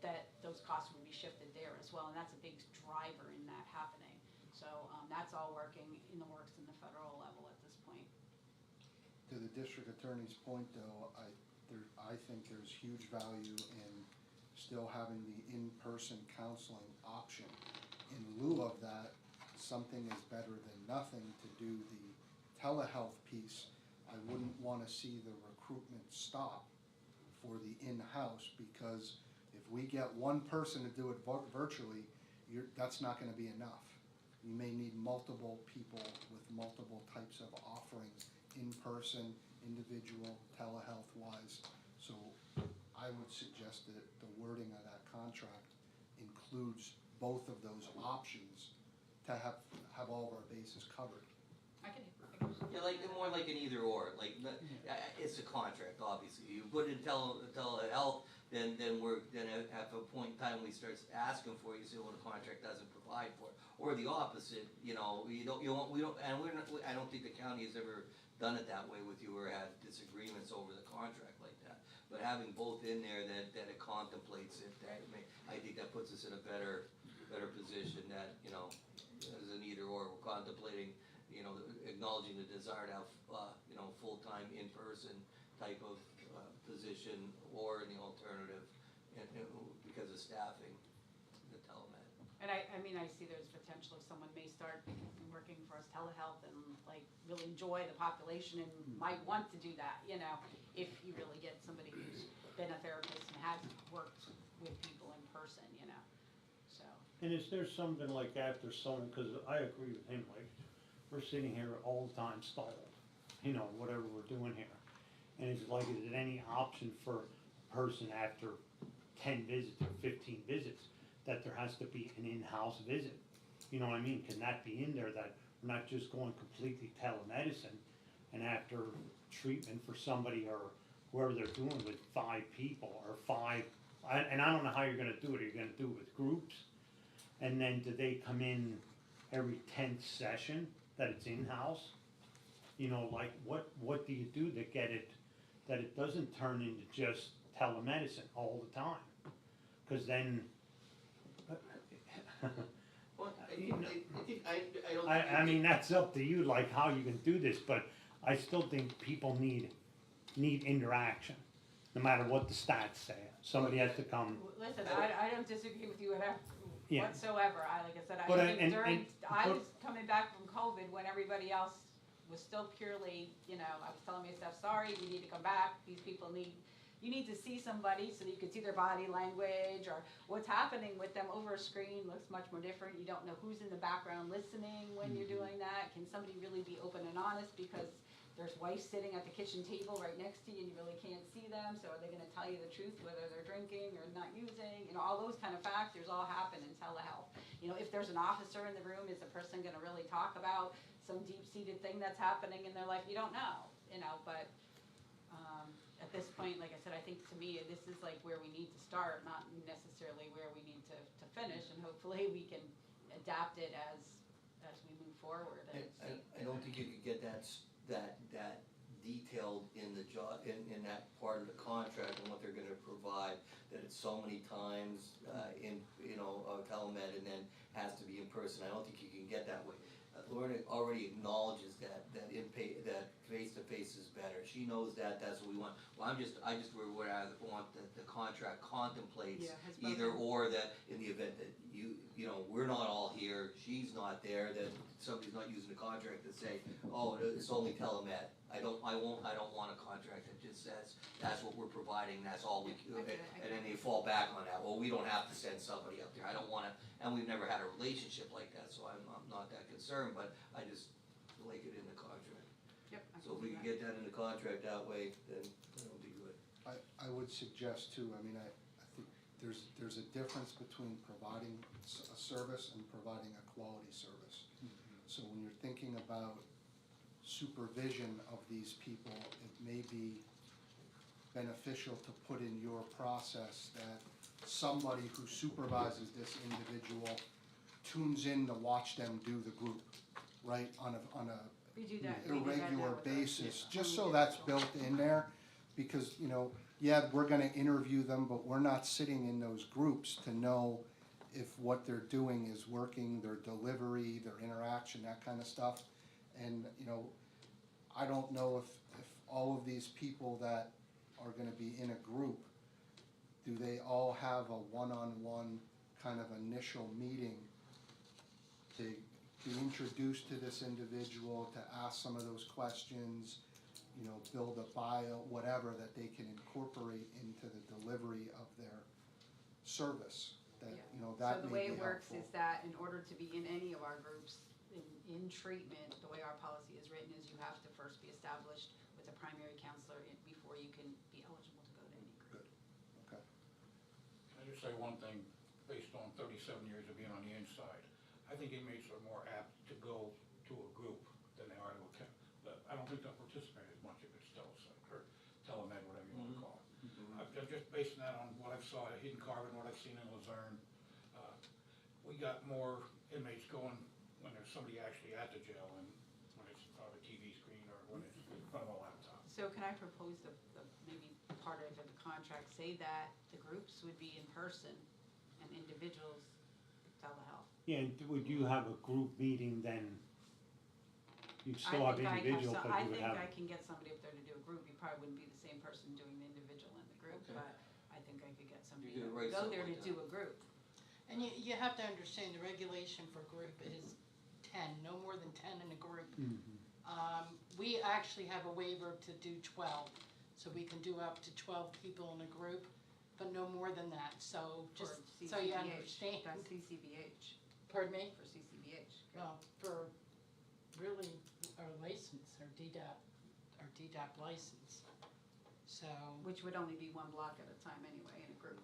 Speaker 3: That those costs would be shifted there as well, and that's a big driver in that happening. So that's all working in the works in the federal level at this point.
Speaker 5: To the district attorney's point, though, I think there's huge value in still having the in-person counseling option. In lieu of that, something is better than nothing to do the telehealth piece. I wouldn't wanna see the recruitment stop for the in-house, because if we get one person to do it virtually, that's not gonna be enough. You may need multiple people with multiple types of offerings, in-person, individual, telehealth-wise. So I would suggest that the wording of that contract includes both of those options to have all of our bases covered.
Speaker 3: I can.
Speaker 1: Yeah, like, more like an either or, like, it's a contract, obviously, you put in telehealth, then at a point in time, we start asking for it, you say, well, the contract doesn't provide for it. Or the opposite, you know, we don't, and we're not, I don't think the county has ever done it that way with you or had disagreements over the contract like that. But having both in there that it contemplates it, I think that puts us in a better position that, you know, as an either or, we're contemplating, you know, acknowledging the desire to have, you know, full-time, in-person type of, position, or in the alternative, because of staffing, the telemed.
Speaker 3: And I mean, I see there's potential if someone may start working for us telehealth and like really enjoy the population and might want to do that, you know, if you really get somebody who's been a therapist and has worked with people in person, you know, so.
Speaker 9: And is there something like after someone, cause I agree with him, like, we're sitting here all the time stalled, you know, whatever we're doing here. And it's like, is it any option for a person after 10 visits or 15 visits, that there has to be an in-house visit? You know what I mean? Can that be in there, that we're not just going completely telemedicine, and after treatment for somebody or whoever they're doing with 5 people or 5, and I don't know how you're gonna do it, are you gonna do it with groups? And then do they come in every 10th session that it's in-house? You know, like, what do you do to get it, that it doesn't turn into just telemedicine all the time? Cause then,
Speaker 1: Well, I don't think.
Speaker 9: I mean, that's up to you, like, how you can do this, but I still think people need interaction, no matter what the stats say. Somebody has to come.
Speaker 3: Listen, I don't disagree with you
Speaker 9: Yeah.
Speaker 3: whatsoever, like I said,
Speaker 9: But,
Speaker 3: I think
Speaker 9: and-
Speaker 3: I was coming back from COVID when everybody else was still purely, you know, I was telling myself, sorry, we need to come back, these people you need to see somebody so that you can see their body language or what's happening with them over a screen looks much more different. You don't know who's in the background listening when you're doing that. Can somebody really be open and honest because there's wife sitting at the kitchen table right next to you and you really can't see them, so are they gonna tell you the truth whether they're drinking or not using? You know, all those kind of factors all happen in telehealth. You know, if there's an officer in the room, is the person gonna really talk about some deep-seated thing that's happening in their life? You don't know, you know, but at this point, like I said, I think to me, this is like where we need to start, not necessarily where we need to finish, and hopefully we can adapt it as we move forward and see.
Speaker 1: I don't think you could get that detailed in the job, in that part of the contract and what they're gonna provide, that it's so many times, in, you know, telemed and then has to be in person. I don't think you can get that way. Lorna already acknowledges that face-to-face is better. She knows that's what we want. Well, I just would rather want that the contract contemplates
Speaker 3: Yeah, has both
Speaker 1: either
Speaker 3: ends.
Speaker 1: or, that in the event that you know, we're not all here, she's not there, that somebody's not using the contract to say, oh, it's only telemed. I don't want a contract that just says, that's what we're providing, that's all we,
Speaker 3: I get it.
Speaker 1: and then they fall back on that, well, we don't have to send somebody up there, I don't wanna, and we've never had a relationship like that, so I'm not that concerned, but I just like it in the contract.
Speaker 3: Yep, I
Speaker 1: So if
Speaker 3: can
Speaker 1: we
Speaker 3: do
Speaker 1: can
Speaker 3: that.
Speaker 1: get that in the contract that way, then it'll be good.
Speaker 5: I would suggest too, I mean, I think there's a difference between providing a service and providing a quality service. So when you're thinking about supervision of these people, it may be beneficial to put in your process that somebody who supervises this individual tunes in to watch them do the group, right, on a
Speaker 3: We do that. We do that now
Speaker 5: irregular
Speaker 3: with our-
Speaker 5: basis,
Speaker 3: yeah,
Speaker 5: just
Speaker 3: we
Speaker 5: so
Speaker 3: do.
Speaker 5: that's built in there. Because, you know, yeah, we're gonna interview them, but we're not sitting in those groups to know if what they're doing is working, their delivery, their interaction, that kind of stuff. And, you know, I don't know if all of these people that are gonna be in a group, do they all have a one-on-one kind of initial meeting to be introduced to this individual, to ask some of those questions, you know, build a bio, whatever, that they can incorporate into the delivery of their service, that, you know, that
Speaker 3: So the
Speaker 5: may
Speaker 3: way
Speaker 5: be
Speaker 3: it works
Speaker 5: helpful.
Speaker 3: is that in order to be in any of our groups, in treatment, the way our policy is written is you have to first be established with a primary counselor before you can be eligible to go to any group.
Speaker 5: Okay.
Speaker 4: Can I just say one thing, based on 37 years of being on the inside? I think inmates are more apt to go to a group than they are to just basing that on what I've saw at Hidden Carbon, what I've seen in Luzerne. We got more inmates going when there's somebody actually at the jail and when it's in front of a TV screen or when it's in front of a laptop.
Speaker 3: So can I propose the maybe part of the contract, say that the groups would be in person and individuals telehealth?
Speaker 9: Yeah, and would you have a group meeting then? You'd still have individual, but you would
Speaker 3: I
Speaker 9: have.
Speaker 3: think I can get somebody up there to do a group, you probably wouldn't be the same person doing the individual and the group,
Speaker 1: Okay.
Speaker 3: but I think I could get somebody
Speaker 1: You
Speaker 3: to
Speaker 1: could write
Speaker 3: go there to
Speaker 1: something
Speaker 3: do a group.
Speaker 10: And you have to understand, the regulation for group is 10, no more than 10 in a group. We actually have a waiver to do 12, so we can do up to 12 people in a group, but no more than that, so just
Speaker 3: For
Speaker 10: so you
Speaker 3: CCBH.
Speaker 10: understand.
Speaker 3: That's CCBH,
Speaker 10: Pardon me?
Speaker 3: for CCBH.
Speaker 10: Well, for really our license, our DDAP license, so.
Speaker 3: Which would only be one block at a time anyway in a group.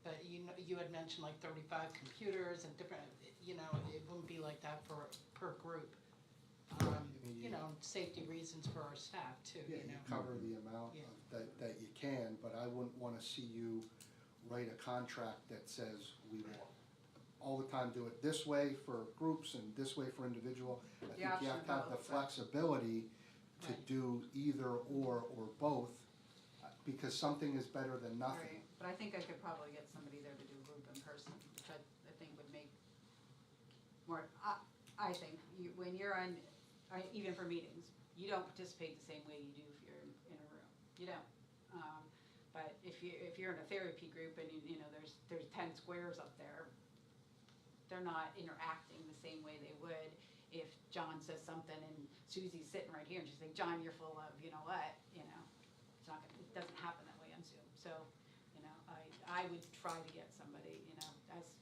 Speaker 10: But you had mentioned like 35 computers and different, it wouldn't be like that per group. Safety reasons for our staff too,
Speaker 5: Yeah, you cover the amount
Speaker 10: Yeah.
Speaker 5: that you can, but I wouldn't wanna see you write a contract that says we will all the time do it this way for groups and this way for individual. I think you
Speaker 3: option
Speaker 5: have to have the
Speaker 3: both, right.
Speaker 5: flexibility to
Speaker 10: Right.
Speaker 5: do either or both, because something is better than nothing.
Speaker 3: Right, but I think I could probably get somebody there to do a group in person, which I think would make more, I think, when you're on, even for meetings, you don't participate the same way you do if you're in a room, you don't. But if you're in a therapy group and there's 10 squares up there, they're not interacting the same way they would if John says something and Susie's sitting right here and she's like, John, you're full of, you know what, it's not gonna, it doesn't happen that way on Zoom. So, I would try to get somebody, that's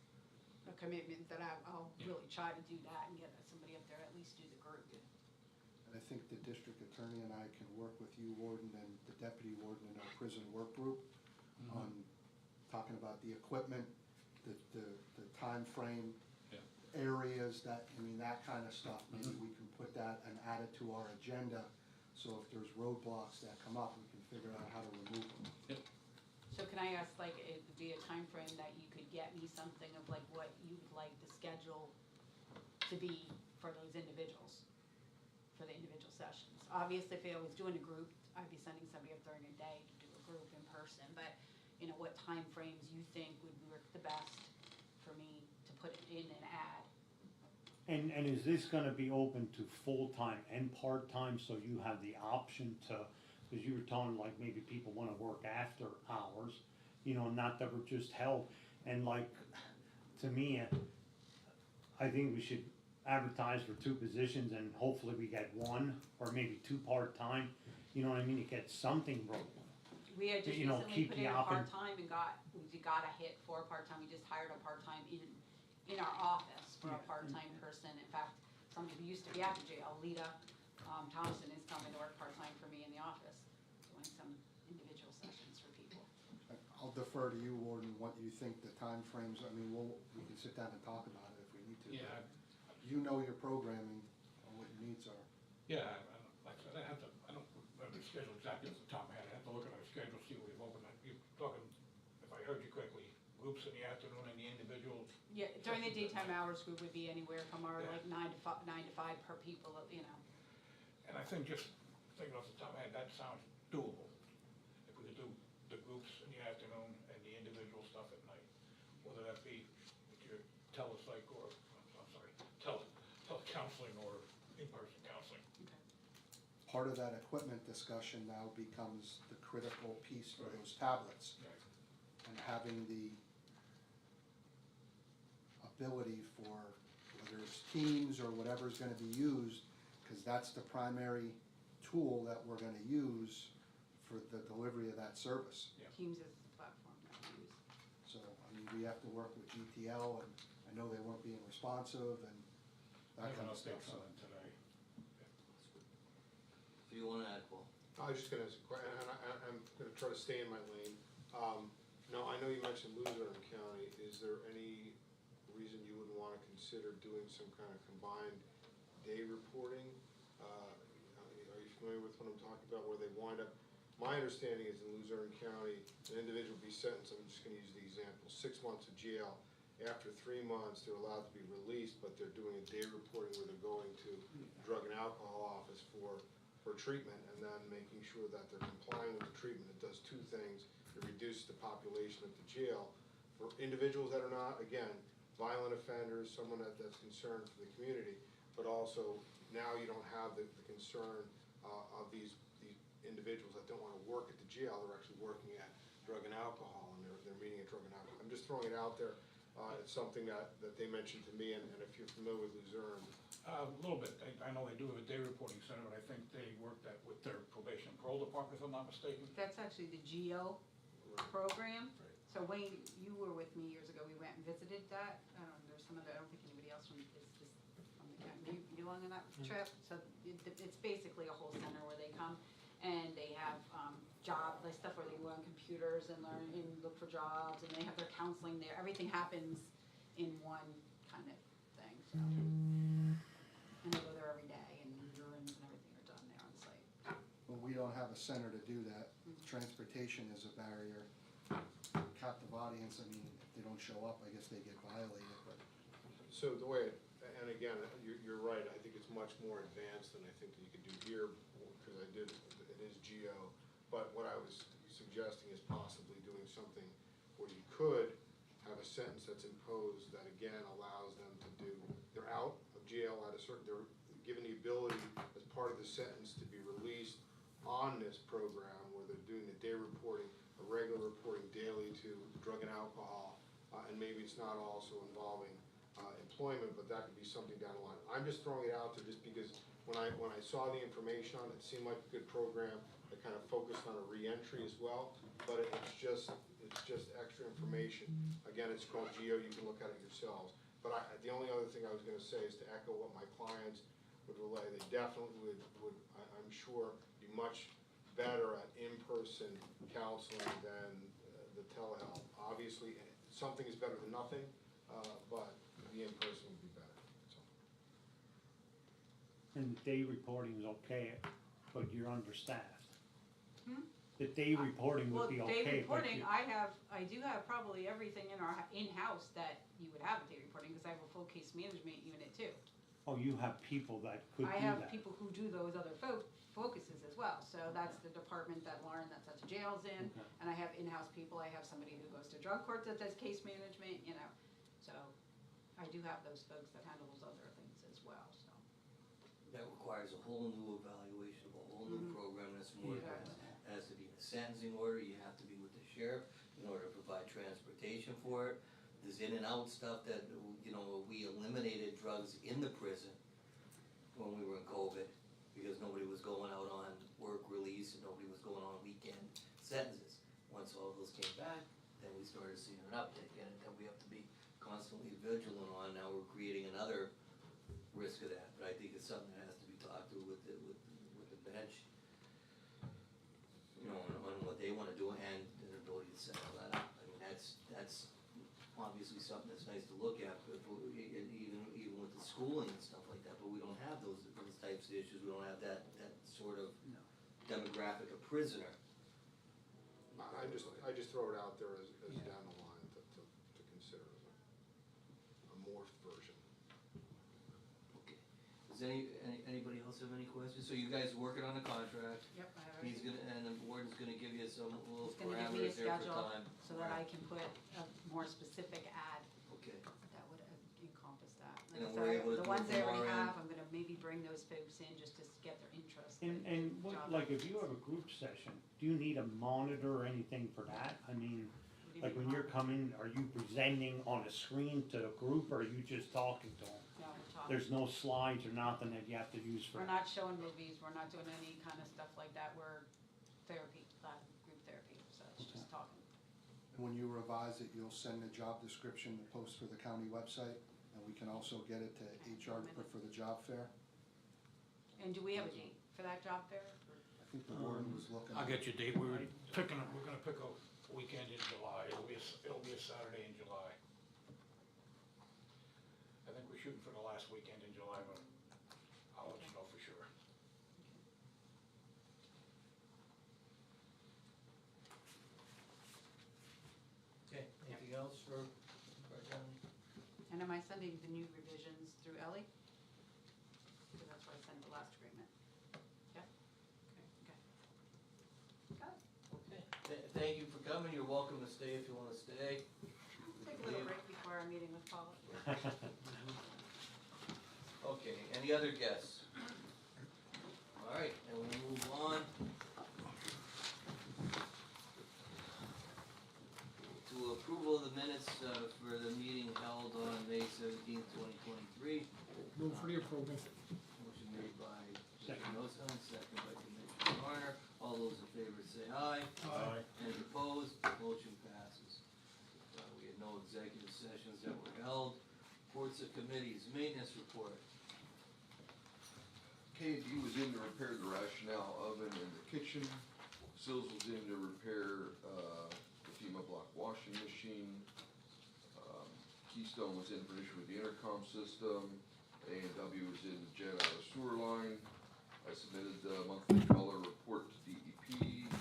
Speaker 3: a commitment that I'll really try to do that and get somebody up there, at least do the group.
Speaker 5: And I think the district attorney and I can work with you, warden, and the deputy warden in our prison work group on talking about the equipment, the timeframe,
Speaker 4: Yeah.
Speaker 5: areas that kind of stuff. Maybe we can put that and add it to our agenda, so if there's roadblocks that come up, we can figure out how to remove them.
Speaker 3: So can I ask, it would be a time frame that you could get me something of what you would like the schedule to be for those individuals, for the individual sessions? Obviously, if I was doing a group, I'd be sending somebody up during a day to do a group in person, but, what time frames you think would work the best for me to put in and add?
Speaker 9: And is this gonna be open to full-time and part-time, so you have the option to, cause you were telling maybe people wanna work after hours, not that we're just held, and to me, I think we should advertise for 2 positions and hopefully we get 1, or maybe 2 part-time, you know what I mean, to get something rolling.
Speaker 3: We had just
Speaker 9: You know,
Speaker 3: recently
Speaker 9: keep
Speaker 3: put
Speaker 9: the
Speaker 3: in a
Speaker 9: op-
Speaker 3: part-time and we got a hit for a part-time, we just hired a part-time in our office for a
Speaker 9: Yeah.
Speaker 3: part-time person. In fact, somebody who used to be at the jail, Lita Thompson, is coming to work part-time for me in the office, doing some individual sessions for people.
Speaker 5: I'll defer to you, warden, what you think the timeframes, we can sit down and talk about it if we need to.
Speaker 4: Yeah,
Speaker 5: You know your programming, and what your needs are.
Speaker 4: yeah, like I said, I don't remember the schedule exactly off the top of my head, I have to look at our schedule, see what we've opened. You're talking, if I heard you correctly, groups in the afternoon and the individuals?
Speaker 3: Yeah, during the daytime hours, we would be anywhere from our
Speaker 4: Yeah.
Speaker 3: 9 to 5 per people,
Speaker 4: And I think just thinking off the top of my head, that sounds doable. If we could do the groups in the afternoon and the individual stuff at night, whether that be with your telecounseling or in-person counseling.
Speaker 5: Part of that equipment discussion now becomes the critical piece for those tablets. And having the ability for, whether it's Teams or whatever's gonna be used, because that's the primary tool that we're gonna use for the delivery of that service.
Speaker 3: Teams is the platform that we use.
Speaker 5: So, we have to work with GTL, and I know they weren't being responsive and
Speaker 4: I
Speaker 5: that
Speaker 4: have
Speaker 5: kind
Speaker 4: an
Speaker 5: of stuff.
Speaker 4: update on it today.
Speaker 1: Do you wanna add, Paul?
Speaker 11: I was just gonna ask a question, and I'm gonna try to stay in my lane. Now, I know you mentioned Luzerne County, is there any reason you would wanna consider doing some kind of combined day reporting? Are you familiar with what I'm talking about, where they wind up My understanding is in Luzerne County, an individual will be sentenced, I'm just gonna use the example, 6 months of jail. After 3 months, they're allowed to be released, but they're doing a day reporting where they're going to drug and alcohol office for treatment, and then making sure that they're complying with the treatment. It does two things. It reduces the population at the jail. For individuals that are not, again, violent offenders, someone that's concerned for the community, but also now you don't have the concern of these individuals that don't want to work at the jail. They're actually working at drug and alcohol, and they're meeting at drug and alcohol. I'm just throwing it out there. It's something that they mentioned to me, and if you're familiar with Luzerne.
Speaker 4: A little bit, I know they do have a day reporting center, but I think they work that with their probation and parole department, if I'm not mistaken.
Speaker 3: That's actually the GEO program.
Speaker 4: Right.
Speaker 3: So Wayne, you were with me years ago, we went and visited that, I don't know, there's some other, I don't think anybody else from the county, you along on that trip? So it's basically a whole center where they come and they have, job, like stuff where they go on computers and learn and look for jobs, and they have their counseling there, everything happens in one kind of thing, so. And they go there every day, and urines and everything are done there on site.
Speaker 5: Well, we don't have a center to do that. Transportation is a barrier. Captive audience, I mean, if they don't show up, I guess they get violated, but.
Speaker 11: So the way, and again, you're right, I think it's much more advanced than I think that you could do here, because it is GEO. But what I was suggesting is possibly doing something where you could have a sentence that's imposed that again allows them to do, they're out of jail at a certain, they're given the ability as part of the sentence to be released on this program where they're doing the day reporting, a regular reporting daily to drug and alcohol, and maybe it's not also involving employment, but that could be something down the line. I'm just throwing it out there just because when I saw the information on it, it seemed like a good program that kind of focused on a reentry as well, but it's just extra information. Again, it's called GEO, you can look at it yourselves. But the only other thing I was gonna say is to echo what my clients would relay. They definitely would I'm sure, be much better at in-person counseling than the telehealth. Obviously, something is better than nothing, but the in-person would be better, so.
Speaker 9: And the day reporting is okay, but you're understaffed.
Speaker 3: Hmm?
Speaker 9: The day reporting would be
Speaker 3: Well,
Speaker 9: okay,
Speaker 3: day
Speaker 9: but
Speaker 3: reporting,
Speaker 9: you,
Speaker 3: I do have probably everything in our, in-house that you would have a day reporting, because I have a full case management unit too.
Speaker 9: oh, you have people that could do
Speaker 3: I
Speaker 9: that.
Speaker 3: have people who do those other focuses as well, so that's the department that Lauren that's at the jails in,
Speaker 9: Okay.
Speaker 3: and I have in-house people, I have somebody who goes to drug court that does case management, you know, so I do have those folks that handle those other things as well, so.
Speaker 1: That requires a whole new evaluation of a whole new program, that's more,
Speaker 3: Yeah.
Speaker 1: it has to be in a sentencing order, you have to be with the sheriff in order to provide transportation for it. There's in and out stuff that, you know, we eliminated drugs in the prison when we were in COVID, because nobody was going out on work release and nobody was going on weekend sentences. Once all those came back, then we started seeing an uptick, and that we have to be constantly vigilant on. Now we're creating another risk of that, but I think it's something that has to be talked to with the bench, you know, on what they wanna do and their ability to set all that up. I mean, that's obviously something that's nice to look at, but even with the schooling and stuff like that, but we don't have those types of issues, we don't have that sort of demographic of prisoner.
Speaker 11: I just throw it out there as down the line to consider as a morphed version.
Speaker 1: Okay. Does anybody else have any questions? So you guys are working on a contract,
Speaker 3: Yep, I have
Speaker 1: he's
Speaker 3: everything.
Speaker 1: and the warden's gonna give you some little
Speaker 3: He's gonna give me a
Speaker 1: parameters there for
Speaker 3: schedule
Speaker 1: time.
Speaker 3: so that I can put a more specific ad
Speaker 1: Okay.
Speaker 3: that would encompass that.
Speaker 1: And then
Speaker 3: So
Speaker 1: we're able to
Speaker 3: the
Speaker 1: do
Speaker 3: ones
Speaker 1: it
Speaker 3: I
Speaker 1: from
Speaker 3: already
Speaker 1: our end.
Speaker 3: have, I'm gonna maybe bring those folks in just to get their interest.
Speaker 9: And what,
Speaker 3: job
Speaker 9: like, if you have a group session, do you need a monitor or anything for that? I mean,
Speaker 3: What do you
Speaker 9: like
Speaker 3: mean,
Speaker 9: when you're coming, are you presenting on a screen to the group, or are you just talking to them?
Speaker 3: No, we're talking.
Speaker 9: There's no slides or nothing that you have to use for
Speaker 3: We're
Speaker 9: that?
Speaker 3: not showing movies, we're not doing any kind of stuff like that, we're therapy, group therapy, so it's just talking.
Speaker 5: And when you revise it, you'll send the job description to post for the county website, and we can also get it to HR to put for the job fair.
Speaker 3: And do we have a date for that job fair?
Speaker 5: I think the warden was looking.
Speaker 4: I'll get you a date, we're gonna pick a weekend in July, it'll be a Saturday in July. I think we're shooting for the last weekend in July, but I'll let you know for sure.
Speaker 3: sending the new revisions through Ellie. So that's why I sent the last agreement. Yeah? Okay. Got it.
Speaker 1: Okay, thank you for coming, you're welcome to stay if you wanna stay.
Speaker 3: Take a little break before our meeting with Paula.
Speaker 1: Okay, any other guests? Alright, and we'll move on to approval of the minutes for the meeting held on May 17th, 2023.
Speaker 6: Move for the approval.
Speaker 1: Motion made by
Speaker 9: Second.
Speaker 1: Mr. Noson, second by Commissioner Warner. All those in favor say aye.
Speaker 6: Aye.
Speaker 1: Any opposed? Motion passes. We had no executive sessions that were held. Reports of committees, maintenance report.
Speaker 12: K&D was in to repair the rationale oven in the kitchen. Sills was in to repair, the FEMA block washing machine. Keystone was in for an issue with the intercom system. A&W was in to jet out a sewer line. I submitted the monthly color report to DEP.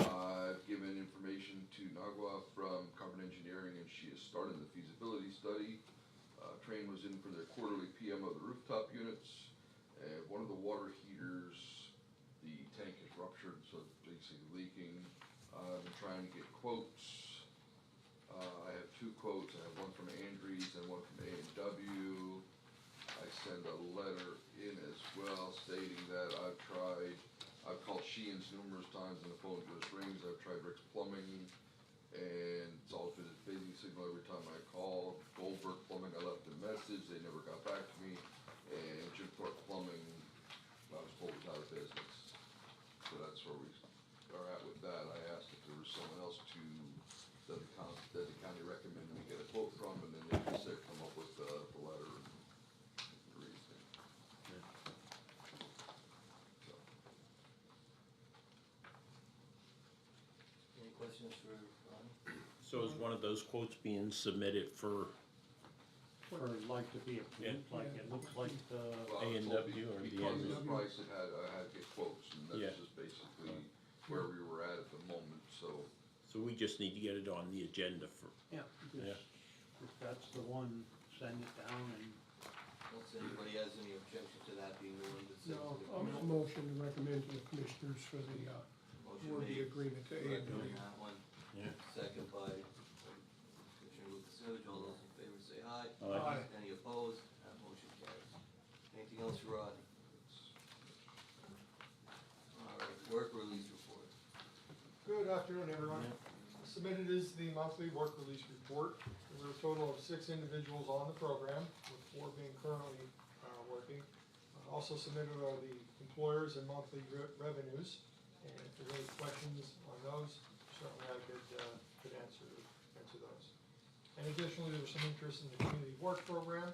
Speaker 12: I've given information to Nagua from Carbon Engineering, and she has started the feasibility study. Train was in for their quarterly PM of the rooftop units. And one of the water heaters, the tank is ruptured, so it's basically leaking. I've been trying to get quotes. I have two quotes. I have one from Andrews and one from A&W. I send a letter in as well stating that I've called Sheehan's numerous times and the phone just rings. I've tried Rick's Plumbing and it's always been a busy signal every time I call. Goldberg Plumbing, I left a message, they never got back to me. And Jim Thorpe Plumbing, I was told was out of business. So that's where we are at with that. I asked if there was someone else that the county recommended we get a quote from, and then they just said come up with the letter and the reasoning. So.
Speaker 1: Any questions for Ronnie?
Speaker 7: So is one of those quotes being submitted for
Speaker 9: For like to be approved, like it looks like the,
Speaker 12: Well, I was told
Speaker 7: A&W or the
Speaker 12: because of the
Speaker 6: A&W?
Speaker 12: price, I had to get quotes, and
Speaker 7: Yeah.
Speaker 12: that's just basically where we were at the moment, so.
Speaker 7: so we just need to get it on the agenda for,
Speaker 9: yeah,
Speaker 7: Yeah.
Speaker 9: if that's the one, send it down and.
Speaker 1: Unless anybody has any objection to that being the one that's sent
Speaker 6: No,
Speaker 1: to the
Speaker 6: I'll make a motion to recommend to the commissioners for the,
Speaker 1: motion
Speaker 6: for the
Speaker 1: made.
Speaker 6: agreement to
Speaker 1: Recommend
Speaker 6: A&W.
Speaker 1: that one.
Speaker 7: Yeah.
Speaker 1: Second by Commissioner Lukasevich, all those in favor say aye.
Speaker 6: Aye.
Speaker 1: Any opposed? That motion carries. Anything else for Rodney? Alright, work release report.
Speaker 13: Good afternoon, everyone. Submitted is the monthly work release report. There were a total of 6 individuals on the program, with 4 being currently working. Also submitted are the employers and monthly revenues. And if there are any questions on those, certainly I could answer those. And additionally, there was some interest in the community work program.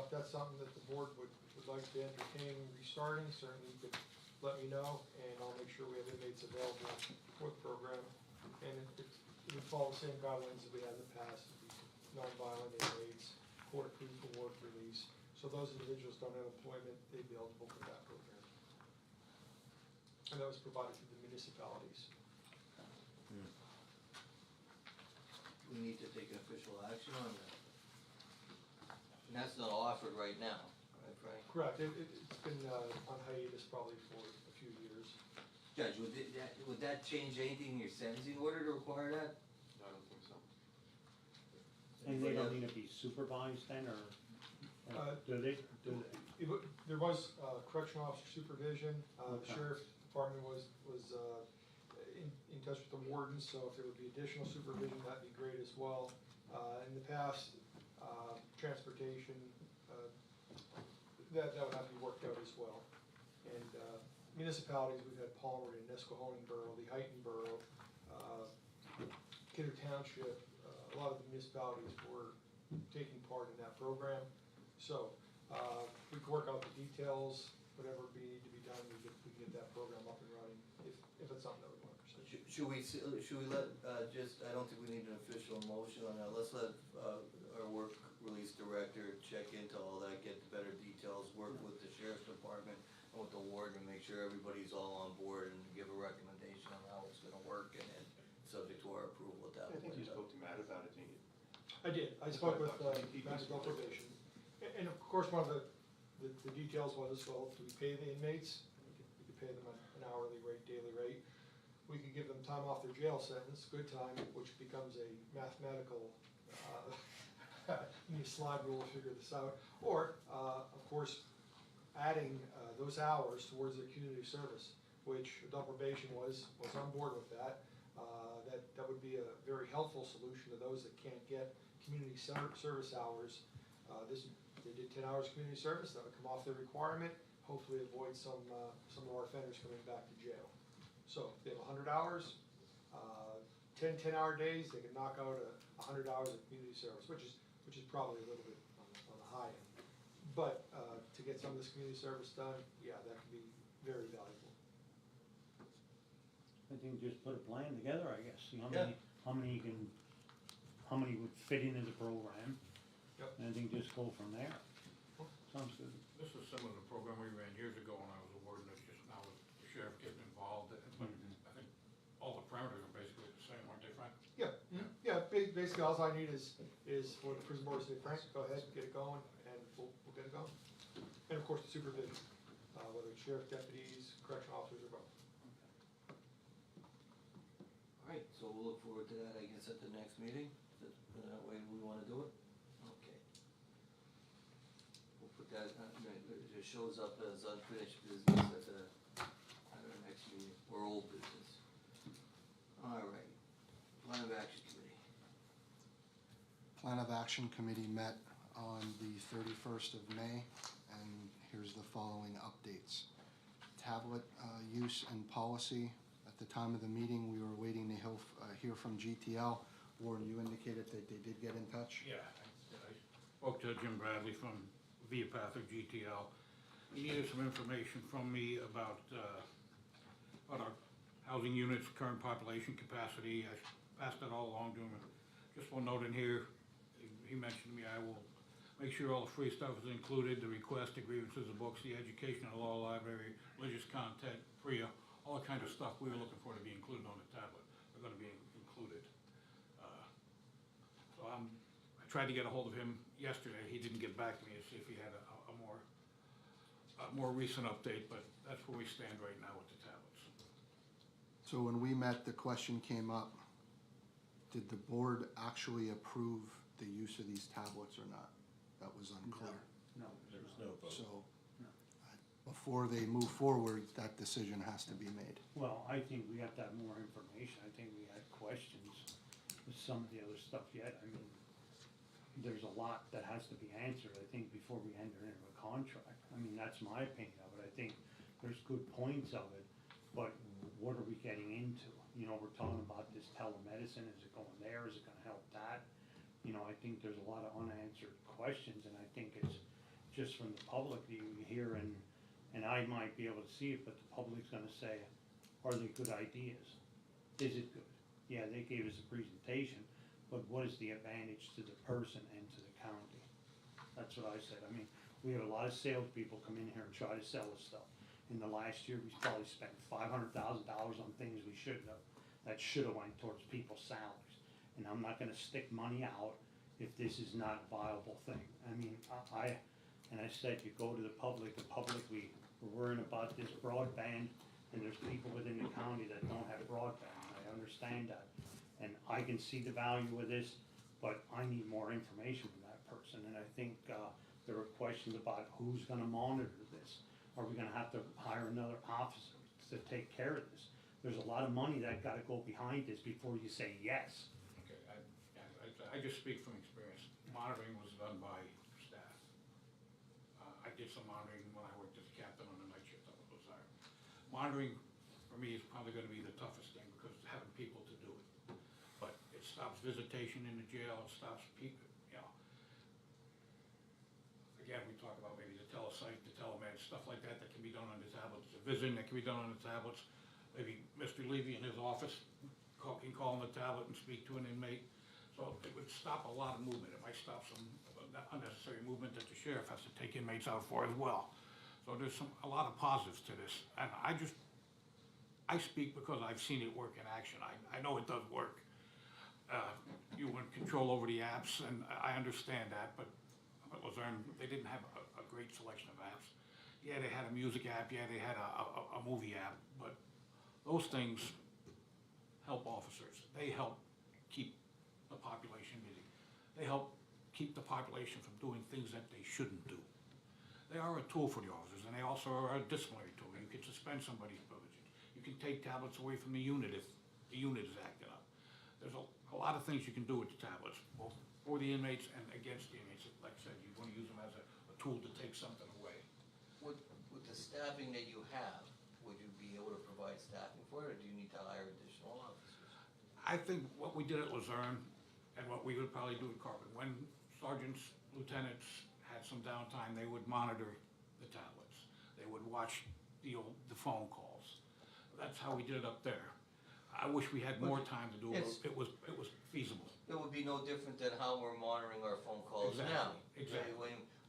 Speaker 13: If that's something that the board would like to entertain restarting, certainly you could let me know, and I'll make sure we have inmates available for the program. And it would follow the same guidelines that we had in the past, it'd be nonviolent inmates, court approved for work release. So those individuals don't have employment, they'd be eligible for that program. And that was provided to the municipalities.
Speaker 1: We need to take official action on that. And that's not offered right now, right, Frank?
Speaker 13: Correct, it's been on hiatus probably for a few years.
Speaker 1: Judge, would that change anything in your sentencing order to require that?
Speaker 11: I don't think so.
Speaker 9: And they don't need to be supervised then, or do they?
Speaker 13: There was correctional officer supervision, the
Speaker 9: Okay.
Speaker 13: sheriff's department was in touch with the wardens, so if there would be additional supervision, that'd be great as well. In the past, transportation, that would have to be worked out as well. And municipalities, we've had Palmer and Nescahoning Borough, the Heighton Borough, Kidder Township, a lot of the municipalities were taking part in that program. So, we can work out the details, whatever need to be done, we can get that program up and running, if it's something that we want to pursue.
Speaker 1: Should we let, I don't think we need an official motion on that, let's let, our work release director check into all that, get the better details, work with the sheriff's department and with the warden, and make sure everybody's all on board and give a recommendation on how it's gonna work, and then subject to our approval at that point.
Speaker 11: to Matt about it, didn't you?
Speaker 13: I did, I spoke with, Mass Adult Probation, and of course, one of the details was, well, do we pay the inmates? We could pay them an hourly rate, daily rate. We could give them time off their jail sentence, good time, which becomes a mathematical, you need a slide rule to figure this out. Or, of course, adding, those hours towards their community service, which adult probation was on board with that. That would be a very helpful solution to those that can't get community service hours. They did 10 hours community service, that would come off their requirement, hopefully avoid some of our offenders coming back to jail. So if they have 100 hours, 10-hour days, they can knock out 100 hours of community service, which is probably a little bit on the high end. But to get some of this community service done, yeah, that could be very valuable.
Speaker 9: I think just put a plan together, I guess, see
Speaker 1: Yeah.
Speaker 9: how many would fit into the program.
Speaker 13: Yep.
Speaker 9: And I think just go from there. Sounds good.
Speaker 4: This is similar to the program we ran years ago when I was a warden, it's just now with the sheriff getting involved, but I think all the parameters are basically the same, aren't they, Frank?
Speaker 13: Yeah, yeah, basically, all I need is for the prison board to say, Frank, go ahead, get it going, and we'll get it going. And of course, the supervision, whether it's sheriff, deputies, correctional officers, or both.
Speaker 1: Alright, so we'll look forward to that, I guess, at the next meeting, that way we wanna do it? Okay. We'll put that, it just shows up as unfinished business at our next meeting, or old business. Alright, plan of action committee.
Speaker 5: Plan of Action Committee met on the 31st of May, and here's the following updates. Tablet use and policy. At the time of the meeting, we were waiting to hear from GTL. Warren, you indicated that they did get in touch?
Speaker 4: Yeah, I spoke to Jim Bradley from Via Path or GTL. He needed some information from me about our housing units, current population capacity. I passed that all along to him. Just one note in here, he mentioned to me, I will make sure all the free stuff is included, the request, the grievances, the books, the educational law library, religious content, PREA, all the kind of stuff we were looking for to be included on the tablet are gonna be included. So I tried to get a hold of him yesterday, he didn't get back to me to see if he had a more recent update, but that's where we stand right now with the tablets.
Speaker 5: So when we met, the question came up, did the board actually approve the use of these tablets or not? That was unclear.
Speaker 9: No,
Speaker 7: There's no vote.
Speaker 5: So,
Speaker 9: No.
Speaker 5: before they move forward, that decision has to be made.
Speaker 9: well, I think we have to have more information, I think we had questions with some of the other stuff yet, I mean, there's a lot that has to be answered, I think, before we enter into a contract. I mean, that's my opinion of it, I think there's good points of it, but what are we getting into? You know, we're talking about this telemedicine, is it going there, is it gonna help that? You know, I think there's a lot of unanswered questions, and I think it's just from the public that you hear, and I might be able to see it, but the public's gonna say, are they good ideas? Is it good? Yeah, they gave us a presentation, but what is the advantage to the person and to the county? That's what I said, I mean, we have a lot of salespeople come in here and try to sell us stuff. In the last year, we probably spent $500,000 on things we shouldn't have, that should have went towards people's salaries. And I'm not gonna stick money out if this is not a viable thing. I mean, I said, you go to the public, we're worrying about this broadband, and there's people within the county that don't have broadband, I understand that. And I can see the value of this, but I need more information from that person, and I think, there were questions about who's gonna monitor this. Are we gonna have to hire another officer to take care of this? There's a lot of money that gotta go behind this before you say yes.
Speaker 4: Okay, I just speak from experience. Monitoring was done by staff. I did some monitoring when I worked as a captain on the night shift up at Lazard. Monitoring, for me, is probably gonna be the toughest thing, because having people to do it. But it stops visitation in the jail, it stops people, you know. Again, we talk about maybe the telesite, the telemed, stuff like that can be done on the tablets. The visiting that can be done on the tablets. Maybe Mr. Levy in his office can call on the tablet and speak to an inmate. So it would stop a lot of movement. It might stop some unnecessary movement that the sheriff has to take inmates out for as well. So there's a lot of positives to this. And I speak because I've seen it work in action. I know it does work. you want control over the apps, and I understand that, but Luzerne, they didn't have a great selection of apps. Yeah, they had a music app, yeah, they had a movie app, but those things help officers. They help keep the population busy. They help keep the population from doing things that they shouldn't do. They are a tool for the officers, and they also are a disciplinary tool. You can suspend somebody's privileges. You can take tablets away from the unit if the unit is acting up. There's a lot of things you can do with the tablets, both for the inmates and against the inmates. Like I said, you want to use them as a tool to take something away.
Speaker 1: With the staffing that you have, would you be able to provide staffing for it, or do you need to hire additional officers?
Speaker 4: I think what we did at Luzerne, and what we would probably do at Carpet, when sergeants, lieutenants had some downtime, they would monitor the tablets. They would watch the phone calls. That's how we did it up there. I wish we had more time to do it. It was feasible.
Speaker 1: It would be no different than how we're monitoring our phone calls now.
Speaker 4: Exactly.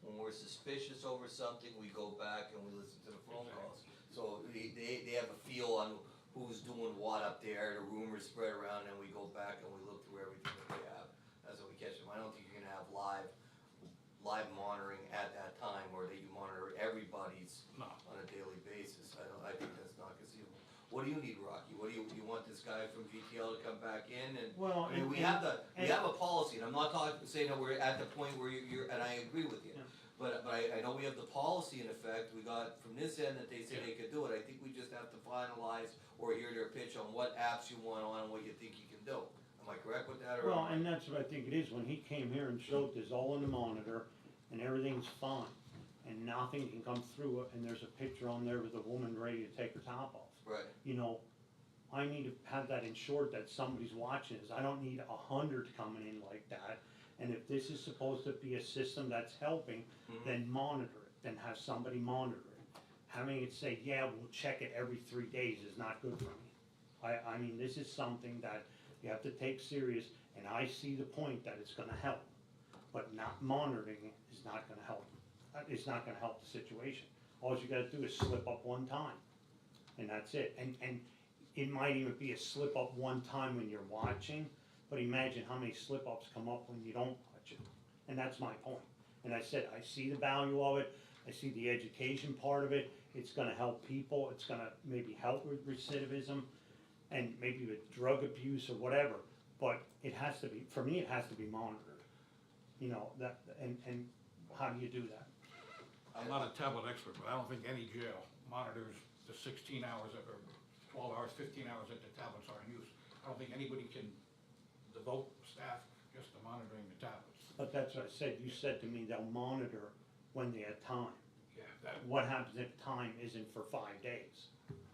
Speaker 1: When we're suspicious over something, we go back and we listen to the phone calls. So they have a feel on who's doing what up there, the rumors spread around, and we go back and we look through everything that they have. That's how we catch them. I don't think you're gonna have live monitoring at that time, or that you monitor everybody's
Speaker 4: No.
Speaker 1: on a daily basis. I think that's not conceivable. What do you need, Rocky? What do you want this guy from VTL to come back in and?
Speaker 9: Well,
Speaker 1: I mean, we have a policy, and I'm not saying that we're at the point where you're, and I agree with you.
Speaker 9: Yeah.
Speaker 1: But I know we have the policy in effect, we got from this end that they say they could do it. I think we just have to finalize or hear their pitch on what apps you want on and what you think you can do. Am I correct with that, or?
Speaker 9: Well, and that's what I think it is, when he came here and showed this all on the monitor, and everything's fine, and nothing can come through it, and there's a picture on there with a woman ready to take her top off.
Speaker 1: Right.
Speaker 9: You know, I need to have that ensured that somebody's watching this. I don't need 100 coming in like that. And if this is supposed to be a system that's helping, then monitor it, then have somebody monitor it. Having it say, yeah, we'll check it every 3 days is not good for me. I mean, this is something that you have to take serious, and I see the point that it's gonna help. But not monitoring it is not gonna help. It's not gonna help the situation. All you gotta do is slip up one time, and that's it. And it might even be a slip up one time when you're watching, but imagine how many slip ups come up when you don't watch it. And that's my point. And I said, I see the value of it, I see the education part of it, it's gonna help people, it's gonna maybe help with recidivism, and maybe with drug abuse or whatever, but it has to be, for me, it has to be monitored. You know, that, and how do you do that?
Speaker 4: I'm not a tablet expert, but I don't think any jail monitors the 16 hours or 12 hours, 15 hours that the tablets are in use. I don't think anybody can devote staff just to monitoring the tablets.
Speaker 9: But that's what I said, you said to me they'll monitor when they have time.
Speaker 4: Yeah, that,
Speaker 9: What happens if time isn't for 5 days?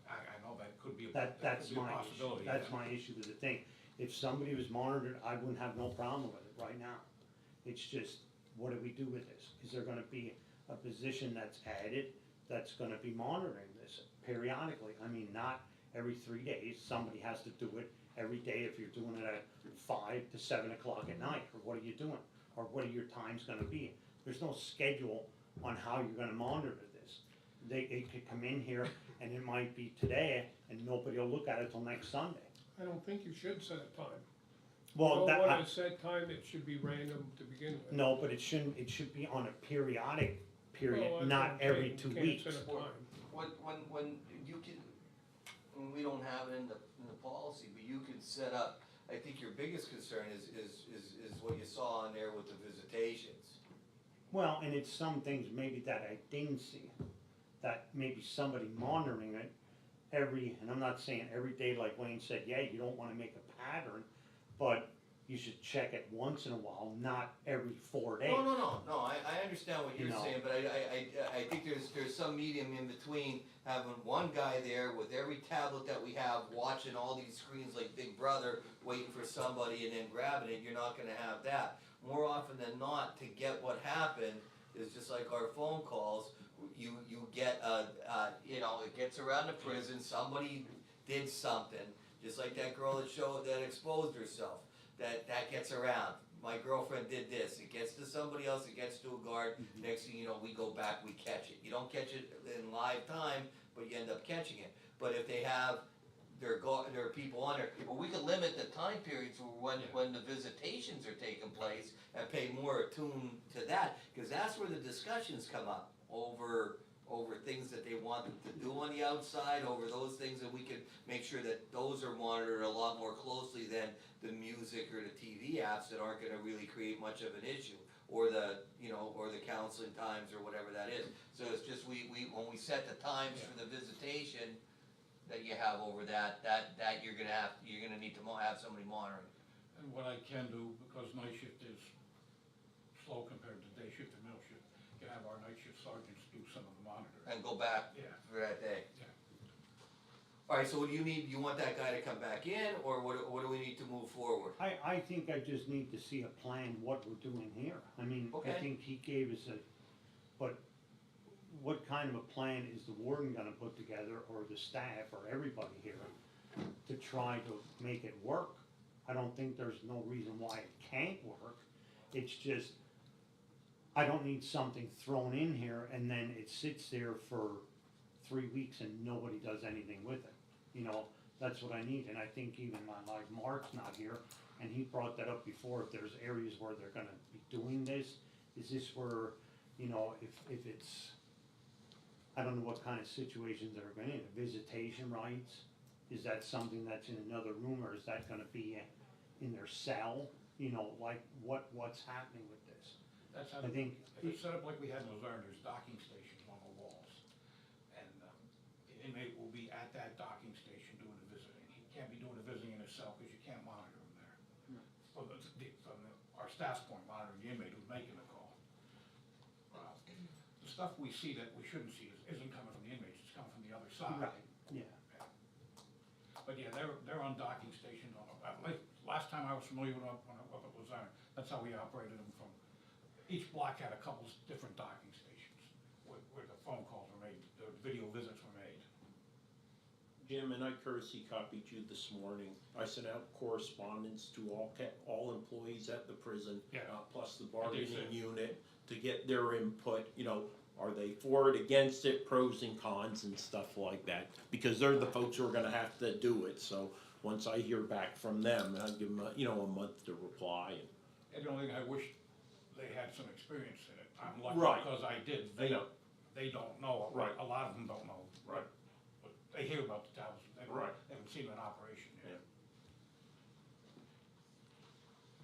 Speaker 4: I know that could be
Speaker 9: That's
Speaker 4: could be a
Speaker 9: my issue,
Speaker 4: possibility.
Speaker 9: that's my issue with the thing. If somebody was monitored, I wouldn't have no problem with it right now. It's just, what do we do with this? Is there gonna be a position that's added that's gonna be monitoring this periodically? I mean, not every 3 days, somebody has to do it every day if you're doing it at 5 to 7 o'clock at night, or what are you doing? Or what are your times gonna be? There's no schedule on how you're gonna monitor this. They could come in here and it might be today and nobody will look at it till next Sunday.
Speaker 6: I don't think you should set a time.
Speaker 9: Well,
Speaker 6: You
Speaker 9: that,
Speaker 6: don't want a set time, it should be random to begin with.
Speaker 9: no, but it shouldn't, it should be on a periodic
Speaker 6: Well,
Speaker 9: period,
Speaker 6: that's what
Speaker 9: not
Speaker 6: I'm
Speaker 9: every
Speaker 6: saying,
Speaker 9: 2
Speaker 6: you can't
Speaker 9: weeks.
Speaker 6: set a time.
Speaker 1: When you can, when we don't have it in the policy, but you can set up, I think your biggest concern is what you saw on there with the visitations.
Speaker 9: Well, and it's some things maybe that I didn't see, that maybe somebody monitoring it every, and I'm not saying every day like Wayne said, yeah, you don't wanna make a pattern, but you should check it once in a while, not every 4 days.
Speaker 1: No, I understand what you're
Speaker 9: You know.
Speaker 1: saying, but I think there's some medium in between having one guy there with every tablet that we have, watching all these screens like Big Brother, waiting for somebody and then grabbing it. You're not gonna have that. More often than not, to get what happened is just like our phone calls. You get it gets around the prison, somebody did something, just like that girl that exposed herself. That gets around. My girlfriend did this. It gets to somebody else, it gets to a guard. Next thing you know, we go back, we catch it. You don't catch it in live time, but you end up catching it. But if they have there are people on there, or we could limit the time periods for when the visitations are taking place and pay more attuned to that, cause that's where the discussions come up over things that they want to do on the outside, over those things, and we could make sure that those are monitored a lot more closely than the music or the TV apps that aren't gonna really create much of an issue, or the counseling times or whatever that is. So it's just, we when we set the times for the visitation that you have over that you're gonna need to have somebody monitoring.
Speaker 4: And what I can do, because night shift is slow compared to day shift and middle shift, can have our night shift sergeants do some of the monitoring.
Speaker 1: And go back
Speaker 4: Yeah.
Speaker 1: for that day.
Speaker 4: Yeah.
Speaker 1: Alright, so what do you need, you want that guy to come back in, or what do we need to move forward?
Speaker 9: I think I just need to see a plan, what we're doing here. I mean, I
Speaker 1: Okay.
Speaker 9: think he gave us but what kind of a plan is the warden gonna put together, or the staff, or everybody here, to try to make it work? I don't think there's no reason why it can't work. It's just, I don't need something thrown in here and then it sits there for 3 weeks and nobody does anything with it. You know, that's what I need, and I think even like Mark's not here, and he brought that up before, if there's areas where they're gonna be doing this, is this where, you know, if it's, I don't know what kind of situations they're going in, visitation rights, is that something that's in another room, or is that gonna be in their cell? You know, like, what's happening with this?
Speaker 4: That's how,
Speaker 9: I think,
Speaker 4: if it's set up like we had in Luzerne, there's docking stations on the walls. And the inmate will be at that docking station doing the visiting. He can't be doing the visiting in his cell because you can't monitor him there. Our staff's point, monitoring the inmate who's making the call. The stuff we see that we shouldn't see isn't coming from the inmates, it's coming from the other side.
Speaker 9: right, yeah.
Speaker 4: But yeah, they're on docking stations like, last time I was familiar with them, when I was up at Luzerne, that's how we operated them from, each block had a couple different docking stations where the phone calls were made, the video visits were made.
Speaker 7: Jim, and I courtesy copied you this morning. I sent out correspondence to all employees at the prison,
Speaker 4: Yeah.
Speaker 7: Plus the
Speaker 4: I did
Speaker 7: bargaining
Speaker 4: see.
Speaker 7: unit, to get their input, you know, are they for it, against it, pros and cons and stuff like that? Because they're the folks who are gonna have to do it, so once I hear back from them, I'll give them a month to reply.
Speaker 4: And the only thing I wish they had some experience in it. I'm lucky
Speaker 7: Right.
Speaker 4: because I did.
Speaker 7: I know.
Speaker 4: They don't know.
Speaker 7: Right.
Speaker 4: A lot of them don't know.
Speaker 7: Right.
Speaker 4: But they hear about the towers. They haven't seen an operation yet.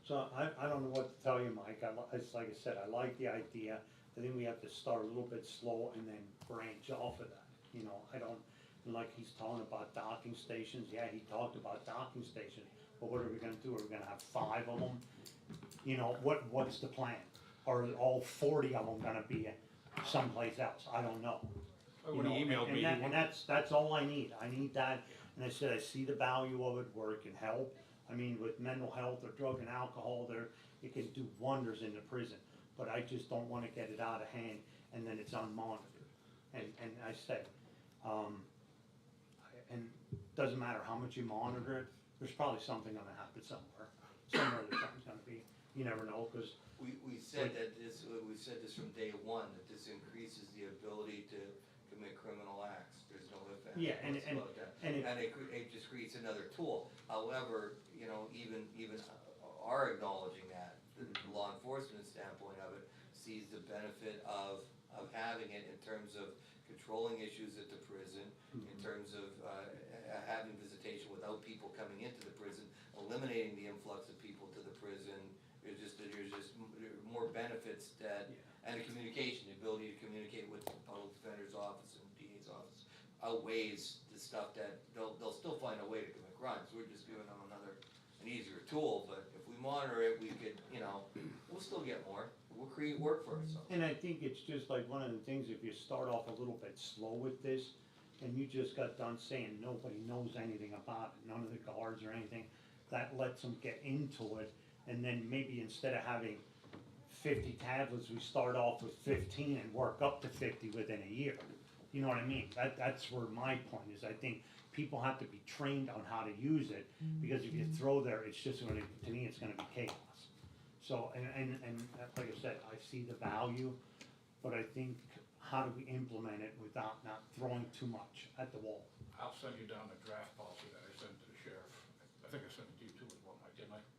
Speaker 9: So I don't know what to tell you, Mike. It's like I said, I like the idea. I think we have to start a little bit slow and then branch off of that. You know, I don't, and like he's talking about docking stations, yeah, he talked about docking stations, but what are we gonna do? Are we gonna have 5 of them? You know, what's the plan? Are all 40 of them gonna be someplace else? I don't know.
Speaker 4: When he emailed me,
Speaker 9: And that's all I need. I need that, and I said, I see the value of it, where it can help. I mean, with mental health or drug and alcohol, it can do wonders in the prison. But I just don't wanna get it out of hand and then it's unmonitored. And I said, and it doesn't matter how much you monitor it, there's probably something gonna happen somewhere. Somewhere there's something's gonna be, you never know, cause
Speaker 1: We said that we said this from day one, that this increases the ability to commit criminal acts, there's no ifs, ands,
Speaker 9: Yeah,
Speaker 1: or buts about that.
Speaker 9: and
Speaker 1: it just creates another tool. However, you know, even our acknowledging that, the law enforcement standpoint of it sees the benefit of having it in terms of controlling issues at the prison, in terms of having visitation without people coming into the prison, eliminating the influx of people to the prison. There's just more benefits that, and the communication, the ability to communicate with the public defender's office and DA's office outweighs the stuff that they'll still find a way to commit crimes. We're just giving them an easier tool, but if we monitor it, we could, we'll still get more. We'll create work for ourselves.
Speaker 9: And I think it's just like one of the things, if you start off a little bit slow with this, and you just got done saying nobody knows anything about it, none of the guards or anything, that lets them get into it, and then maybe instead of having 50 tablets, we start off with 15 and work up to 50 within a year. You know what I mean? That's where my point is. I think people have to be trained on how to use it, because if you throw there, it's just gonna, to me, it's gonna be chaos. So, and like I said, I see the value, but I think, how do we implement it without not throwing too much at the wall?
Speaker 4: I'll send you down the draft policy that I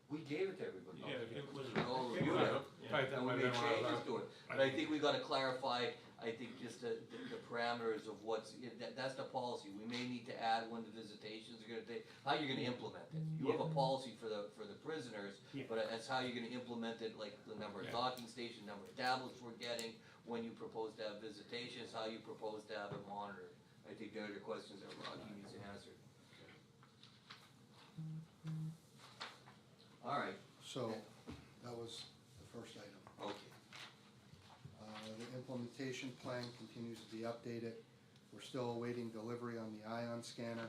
Speaker 1: We gave it to everybody.
Speaker 4: Yeah, it was.
Speaker 1: We all
Speaker 4: it
Speaker 1: reviewed
Speaker 4: was-
Speaker 1: it,
Speaker 4: Right, that
Speaker 1: and we
Speaker 4: might
Speaker 1: made
Speaker 4: have been
Speaker 1: changes
Speaker 4: one of
Speaker 1: to it. But I think we gotta clarify, I think just the parameters of what's, that's the policy. We may need to add when the visitations are gonna take, how you're gonna implement it. You have a policy for the prisoners,
Speaker 9: Yeah.
Speaker 1: but that's how you're gonna implement it, like the number of
Speaker 4: Yeah.
Speaker 1: docking stations, number of tablets we're getting, when you propose to have visitations, how you propose to have it monitored. I think the other questions that Rocky needs to answer. All right,
Speaker 5: So, that was the first item.
Speaker 1: okay.
Speaker 5: The implementation plan continues to be updated. We're still awaiting delivery on the ion scanner.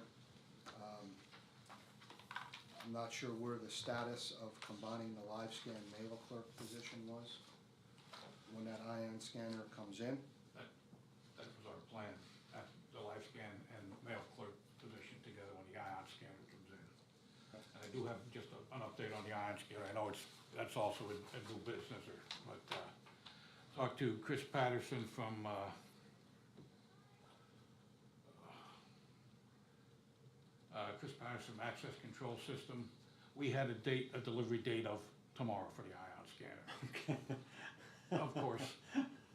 Speaker 5: I'm not sure where the status of combining the live scan mail clerk position was. When that ion scanner comes in,
Speaker 4: That was our plan, the live scan and mail clerk position together when the ion scanner comes in. And I do have just an update on the ion scanner, I know that's also a new business, but, talked to Chris Patterson from, Chris Patterson Access Control System. We had a delivery date of tomorrow for the ion scanner. Of course,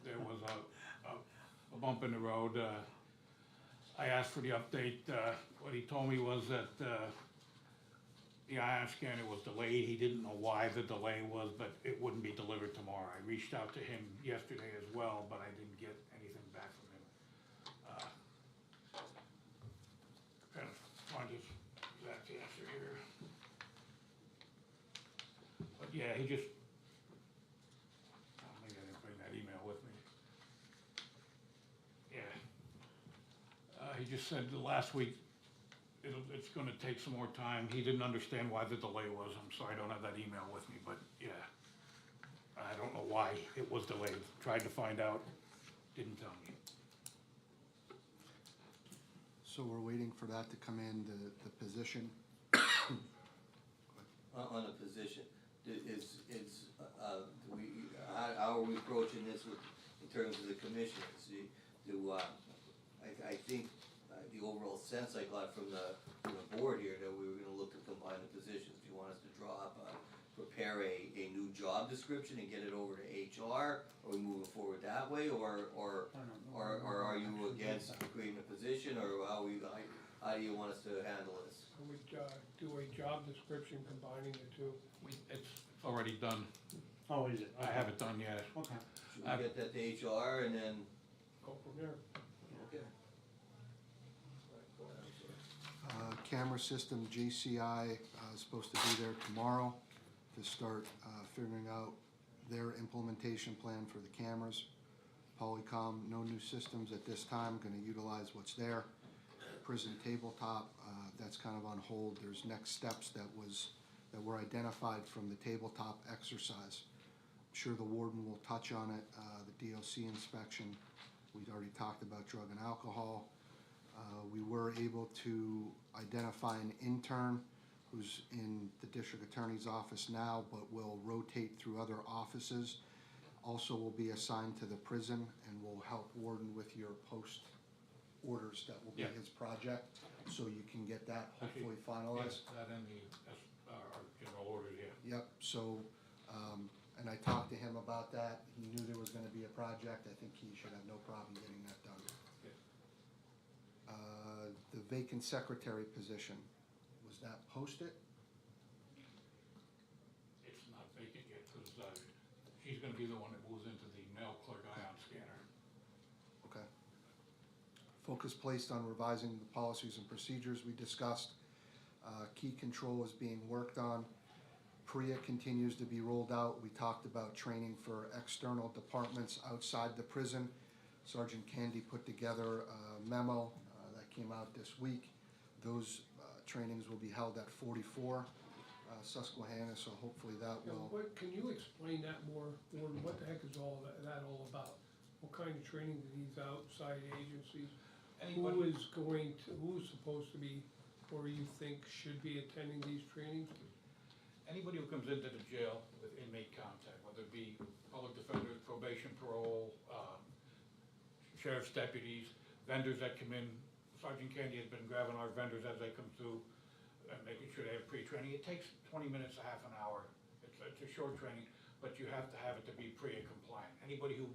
Speaker 4: there was a bump in the road. I asked for the update. What he told me was that the ion scanner was delayed. He didn't know why the delay was, but it wouldn't be delivered tomorrow. I reached out to him yesterday as well, but I didn't get anything back from him. Trying to find his exact answer here. But yeah, he just, maybe I didn't bring that email with me. Yeah. He just said the last week, it's gonna take some more time. He didn't understand why the delay was. I'm sorry, I don't have that email with me, but yeah. I don't know why it was delayed. Tried to find out, didn't tell me.
Speaker 5: so we're waiting for that to come in, the position.
Speaker 1: On a position, is, do we, how are we approaching this with, in terms of the commissioners? I think the overall sense I got from the board here, that we were gonna look to combine the positions. Do you want us to draw up, prepare a new job description and get it over to HR? Are we moving forward that way, or are you against creating a position, or how do you want us to handle this?
Speaker 6: I would, do a job description combining the two.
Speaker 4: It's already done.
Speaker 9: Oh, is it?
Speaker 4: I have it done yet.
Speaker 9: Okay.
Speaker 1: Should we get that to HR and then,
Speaker 6: Go from there.
Speaker 1: okay.
Speaker 5: Camera system, JCI, is supposed to be there tomorrow to start figuring out their implementation plan for the cameras. Polycom, no new systems at this time, gonna utilize what's there. Prison tabletop, that's kind of on hold. There's next steps that were identified from the tabletop exercise. I'm sure the warden will touch on it, the DOC inspection. We'd already talked about drug and alcohol. We were able to identify an intern who's in the district attorney's office now, but will rotate through other offices. Also will be assigned to the prison and will help warden with your post orders. That will be
Speaker 4: Yeah.
Speaker 5: his project, so you can get that hopefully finalized.
Speaker 4: Yes, that and our general order, yeah.
Speaker 5: Yep, so, and I talked to him about that. He knew there was gonna be a project. I think he should have no problem getting that done. The vacant secretary position, was that posted?
Speaker 4: It's not vacant yet, because she's gonna be the one that moves into the mail clerk ion scanner.
Speaker 5: Okay. Focus placed on revising the policies and procedures we discussed. Key control is being worked on. PREA continues to be rolled out. We talked about training for external departments outside the prison. Sergeant Candy put together a memo that came out this week. Those trainings will be held at 44 Susquehanna, so hopefully that
Speaker 6: Now,
Speaker 5: will.
Speaker 6: can you explain that more, Warden? What the heck is all that all about? What kind of training do these outside agencies?
Speaker 4: Anybody-
Speaker 6: Who's supposed to be, or you think should be attending these trainings?
Speaker 4: Anybody who comes into the jail with inmate contact, whether it be public defenders, probation, parole, sheriff's deputies, vendors that come in. Sergeant Candy has been grabbing our vendors as they come through. and making sure they have pre-training. It takes 20 minutes, a half an hour. It's a short training, but you have to have it to be PREA compliant. Anybody who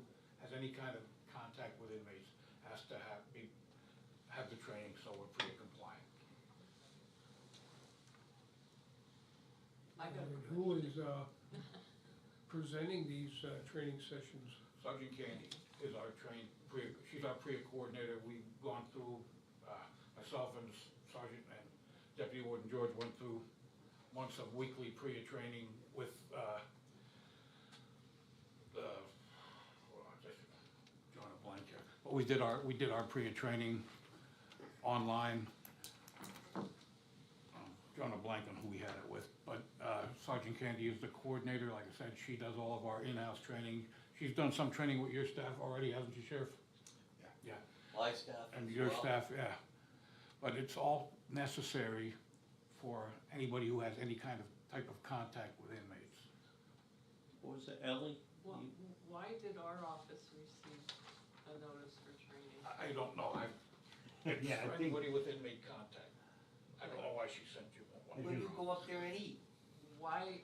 Speaker 4: has any kind of contact with inmates has to have the training, so we're PREA compliant.
Speaker 2: I got a
Speaker 6: And who is, presenting these, training sessions?
Speaker 4: Sergeant Candy is our she's our PREA coordinator. We've gone through, myself and Sergeant and Deputy Warden George went through months of weekly PREA training with, drawing a blank here. But we did our PREA training online. Drawing a blank on who we had it with, but Sergeant Candy is the coordinator. Like I said, she does all of our in-house training. She's done some training with your staff already, hasn't she, Sheriff? Yeah.
Speaker 1: My staff
Speaker 4: And
Speaker 1: as
Speaker 4: your
Speaker 1: well.
Speaker 4: staff, yeah. But it's all necessary for anybody who has any kind of type of contact with inmates.
Speaker 7: What was it, Ellie?
Speaker 2: Well, why did our office receive a notice for training?
Speaker 4: I don't know, it's
Speaker 9: Yeah, I
Speaker 4: for
Speaker 9: think-
Speaker 4: anybody with inmate contact. I don't know why she sent you one.
Speaker 1: Where do you go up there and eat?
Speaker 2: Why,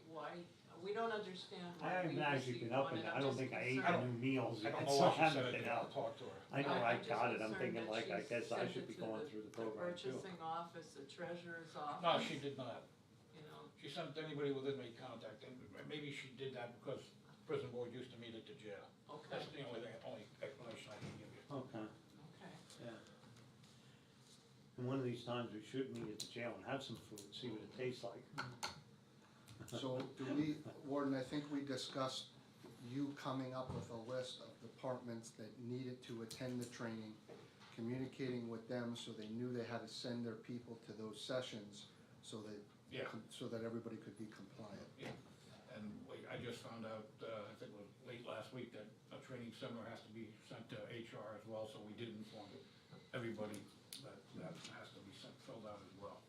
Speaker 2: we don't understand
Speaker 9: I
Speaker 2: why
Speaker 9: haven't
Speaker 2: we
Speaker 9: actually
Speaker 2: received
Speaker 9: been up
Speaker 2: one,
Speaker 9: in
Speaker 2: and
Speaker 9: it, I
Speaker 2: I'm
Speaker 9: don't
Speaker 2: just
Speaker 9: think I ate
Speaker 2: concerned.
Speaker 9: any meals
Speaker 4: I
Speaker 9: yet,
Speaker 4: don't know
Speaker 9: so
Speaker 4: why
Speaker 9: I
Speaker 4: she
Speaker 9: haven't
Speaker 4: sent it,
Speaker 9: been
Speaker 4: I'll
Speaker 9: out.
Speaker 4: talk to her.
Speaker 9: I know I
Speaker 2: I'm just
Speaker 9: got it, I'm
Speaker 2: concerned
Speaker 9: thinking
Speaker 2: that
Speaker 9: like, I
Speaker 2: she's
Speaker 9: guess I
Speaker 2: sent
Speaker 9: should
Speaker 2: it
Speaker 9: be
Speaker 2: to
Speaker 9: going through the program too.
Speaker 2: purchasing office, the treasurer's office.
Speaker 4: No, she did not.
Speaker 2: You know,
Speaker 4: She sent anybody with inmate contact, and maybe she did that because prison board used to meet at the jail.
Speaker 2: okay,
Speaker 4: That's the only explanation I can give you.
Speaker 9: Okay,
Speaker 2: okay.
Speaker 9: yeah. And one of these times we should meet at the jail and have some food, see what it tastes like.
Speaker 5: So do we, Warden, I think we discussed you coming up with a list of departments that needed to attend the training, communicating with them so they knew they had to send their people to those sessions so that,
Speaker 4: Yeah.
Speaker 5: so that everybody could be compliant.
Speaker 4: Yeah, and I just found out, I think it was late last week, that a training seminar has to be sent to HR as well, so we did inform everybody that that has to be filled out as well.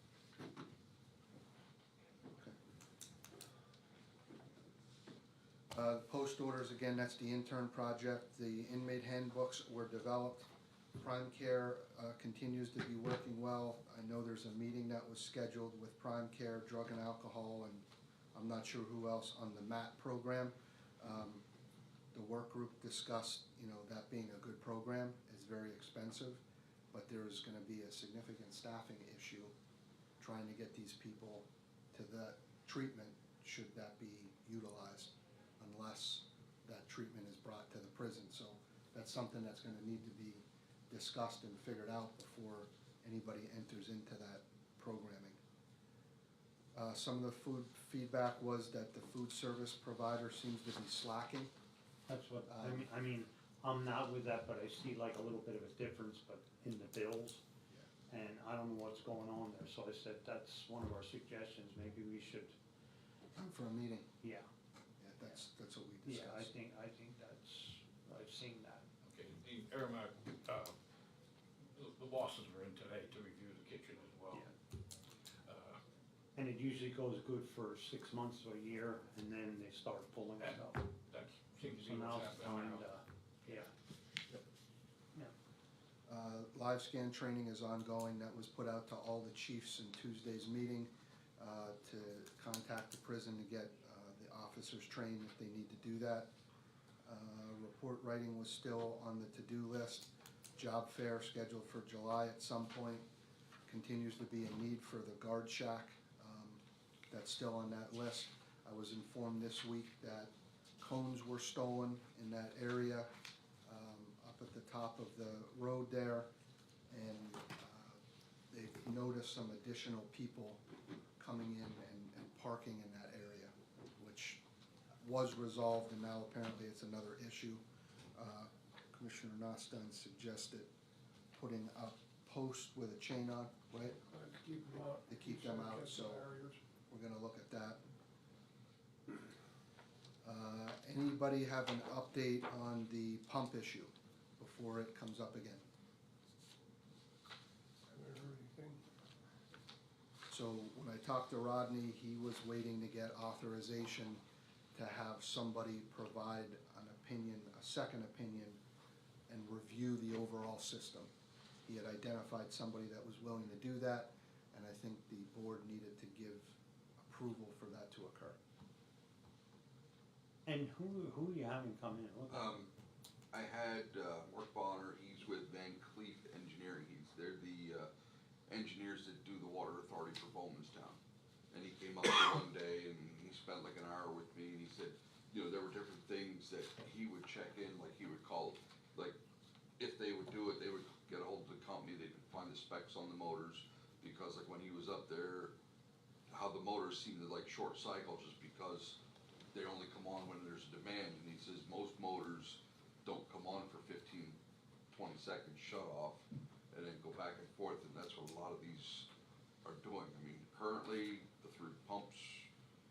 Speaker 5: Post orders, again, that's the intern project. The inmate handbooks were developed. Prime Care continues to be working well. I know there's a meeting that was scheduled with Prime Care, Drug and Alcohol, and I'm not sure who else on the MAT program. The work group discussed, that being a good program is very expensive, but there's gonna be a significant staffing issue trying to get these people to that treatment, should that be utilized, unless that treatment is brought to the prison. So that's something that's gonna need to be discussed and figured out before anybody enters into that programming. Some of the food feedback was that the food service provider seems to be slacking.
Speaker 9: That's what, I mean, I'm not with that, but I see like a little bit of a difference, but in the bills. And I don't know what's going on there, so I said, that's one of our suggestions, maybe we should,
Speaker 5: Come for a meeting,
Speaker 9: yeah.
Speaker 5: yeah, that's what we
Speaker 9: Yeah,
Speaker 5: discussed.
Speaker 9: I think that's, I've seen that.
Speaker 4: Okay, the Aramark, the bosses were in today to review the kitchen as well.
Speaker 9: And it usually goes good for 6 months to a year, and then they start pulling
Speaker 4: And
Speaker 9: stuff.
Speaker 4: that seems to
Speaker 9: So
Speaker 4: be
Speaker 9: now
Speaker 4: what's
Speaker 9: it's
Speaker 4: happening
Speaker 9: time
Speaker 4: now.
Speaker 9: to, yeah.
Speaker 5: Live scan training is ongoing. That was put out to all the chiefs in Tuesday's meeting to contact the prison to get the officers trained if they need to do that. Report writing was still on the to-do list. Job fair scheduled for July at some point. Continues to be a need for the guard shack. That's still on that list. I was informed this week that cones were stolen in that area up at the top of the road there. And they've noticed some additional people coming in and parking in that area, which was resolved, and now apparently it's another issue. Commissioner Nostan suggested putting up posts with a chain on, right?
Speaker 6: To keep them out.
Speaker 5: To keep them out,
Speaker 6: Catch the
Speaker 5: so
Speaker 6: barriers.
Speaker 5: we're gonna look at that. Anybody have an update on the pump issue before it comes up again?
Speaker 6: Haven't heard anything.
Speaker 5: So when I talked to Rodney, he was waiting to get authorization to have somebody provide an opinion, a second opinion, and review the overall system. He had identified somebody that was willing to do that, and I think the board needed to give approval for that to occur.
Speaker 9: And who you having come in?
Speaker 12: I had, Mark Bonner, he's with Van Cleef Engineering, they're the, engineers that do the water authority for Bowmanstown. And he came up one day and he spent like an hour with me, and he said, you know, there were different things that he would check in, like he would call, like, if they would do it, they would get a hold of the company, they could find the specs on the motors, because like when he was up there, how the motors seem to like short cycle just because they only come on when there's a demand, and he says most motors don't come on for 15, 20 seconds shut off, and then go back and forth, and that's what a lot of these are doing. I mean, currently, the 3 pumps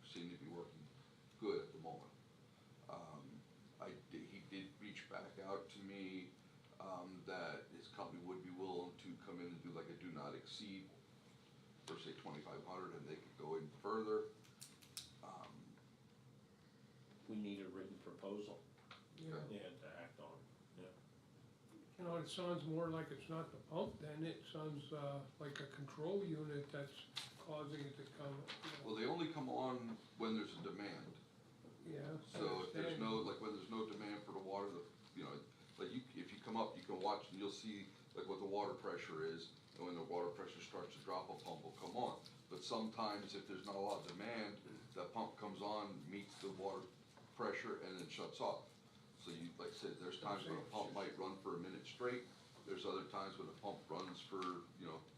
Speaker 12: seem to be working good at the moment. He did reach back out to me, that his company would be willing to come in and do like a do not exceed for say 2,500, and they could go in further.
Speaker 7: We need a written proposal,
Speaker 6: Yeah.
Speaker 7: to act on, yeah.
Speaker 6: You know, it sounds more like it's not the pump then, it sounds, like a control unit that's causing it to come, you know.
Speaker 12: Well, they only come on when there's a demand.
Speaker 6: Yeah.
Speaker 12: So if there's
Speaker 6: understand.
Speaker 12: no, like when there's no demand for the water, you know, like if you come up, you can watch and you'll see like what the water pressure is, and when the water pressure starts to drop, a pump will come on. But sometimes if there's not a lot of demand, that pump comes on, meets the water pressure, and then shuts off. So you, like I said, there's times when a pump might run for a minute straight, there's other times when a pump runs for,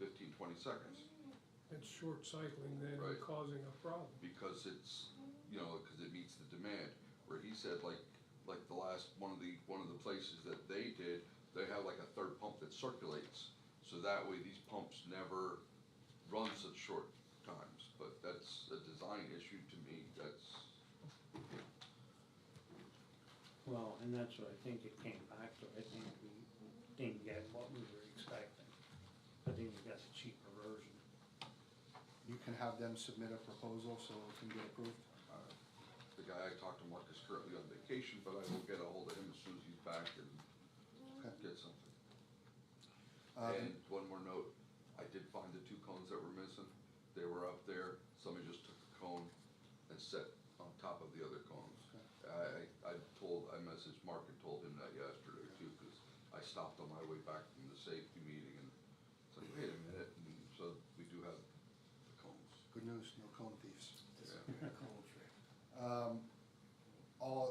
Speaker 12: 15, 20 seconds.
Speaker 6: It's short cycling then
Speaker 12: Right.
Speaker 6: and causing a problem.
Speaker 12: Because it's, because it meets the demand. Where he said like the last, one of the places that they did, they have like a third pump that circulates. So that way these pumps never run such short times, but that's a design issue to me, that's,
Speaker 9: Well, and that's what I think it came back to. I think we didn't get what we were expecting. I think we got a cheaper version.
Speaker 5: You can have them submit a proposal so it can get approved.
Speaker 12: the guy I talked to, Mark, is currently on vacation, but I will get a hold of him as soon as he's back and get something. And one more note, I did find the 2 cones that were missing. They were up there, somebody just took a cone and set on top of the other cones. I messaged Mark and told him that yesterday too, because I stopped on my way back from the safety meeting and said, wait a minute, and so we do have the cones.
Speaker 5: Good news, no cone thieves.
Speaker 12: Yeah.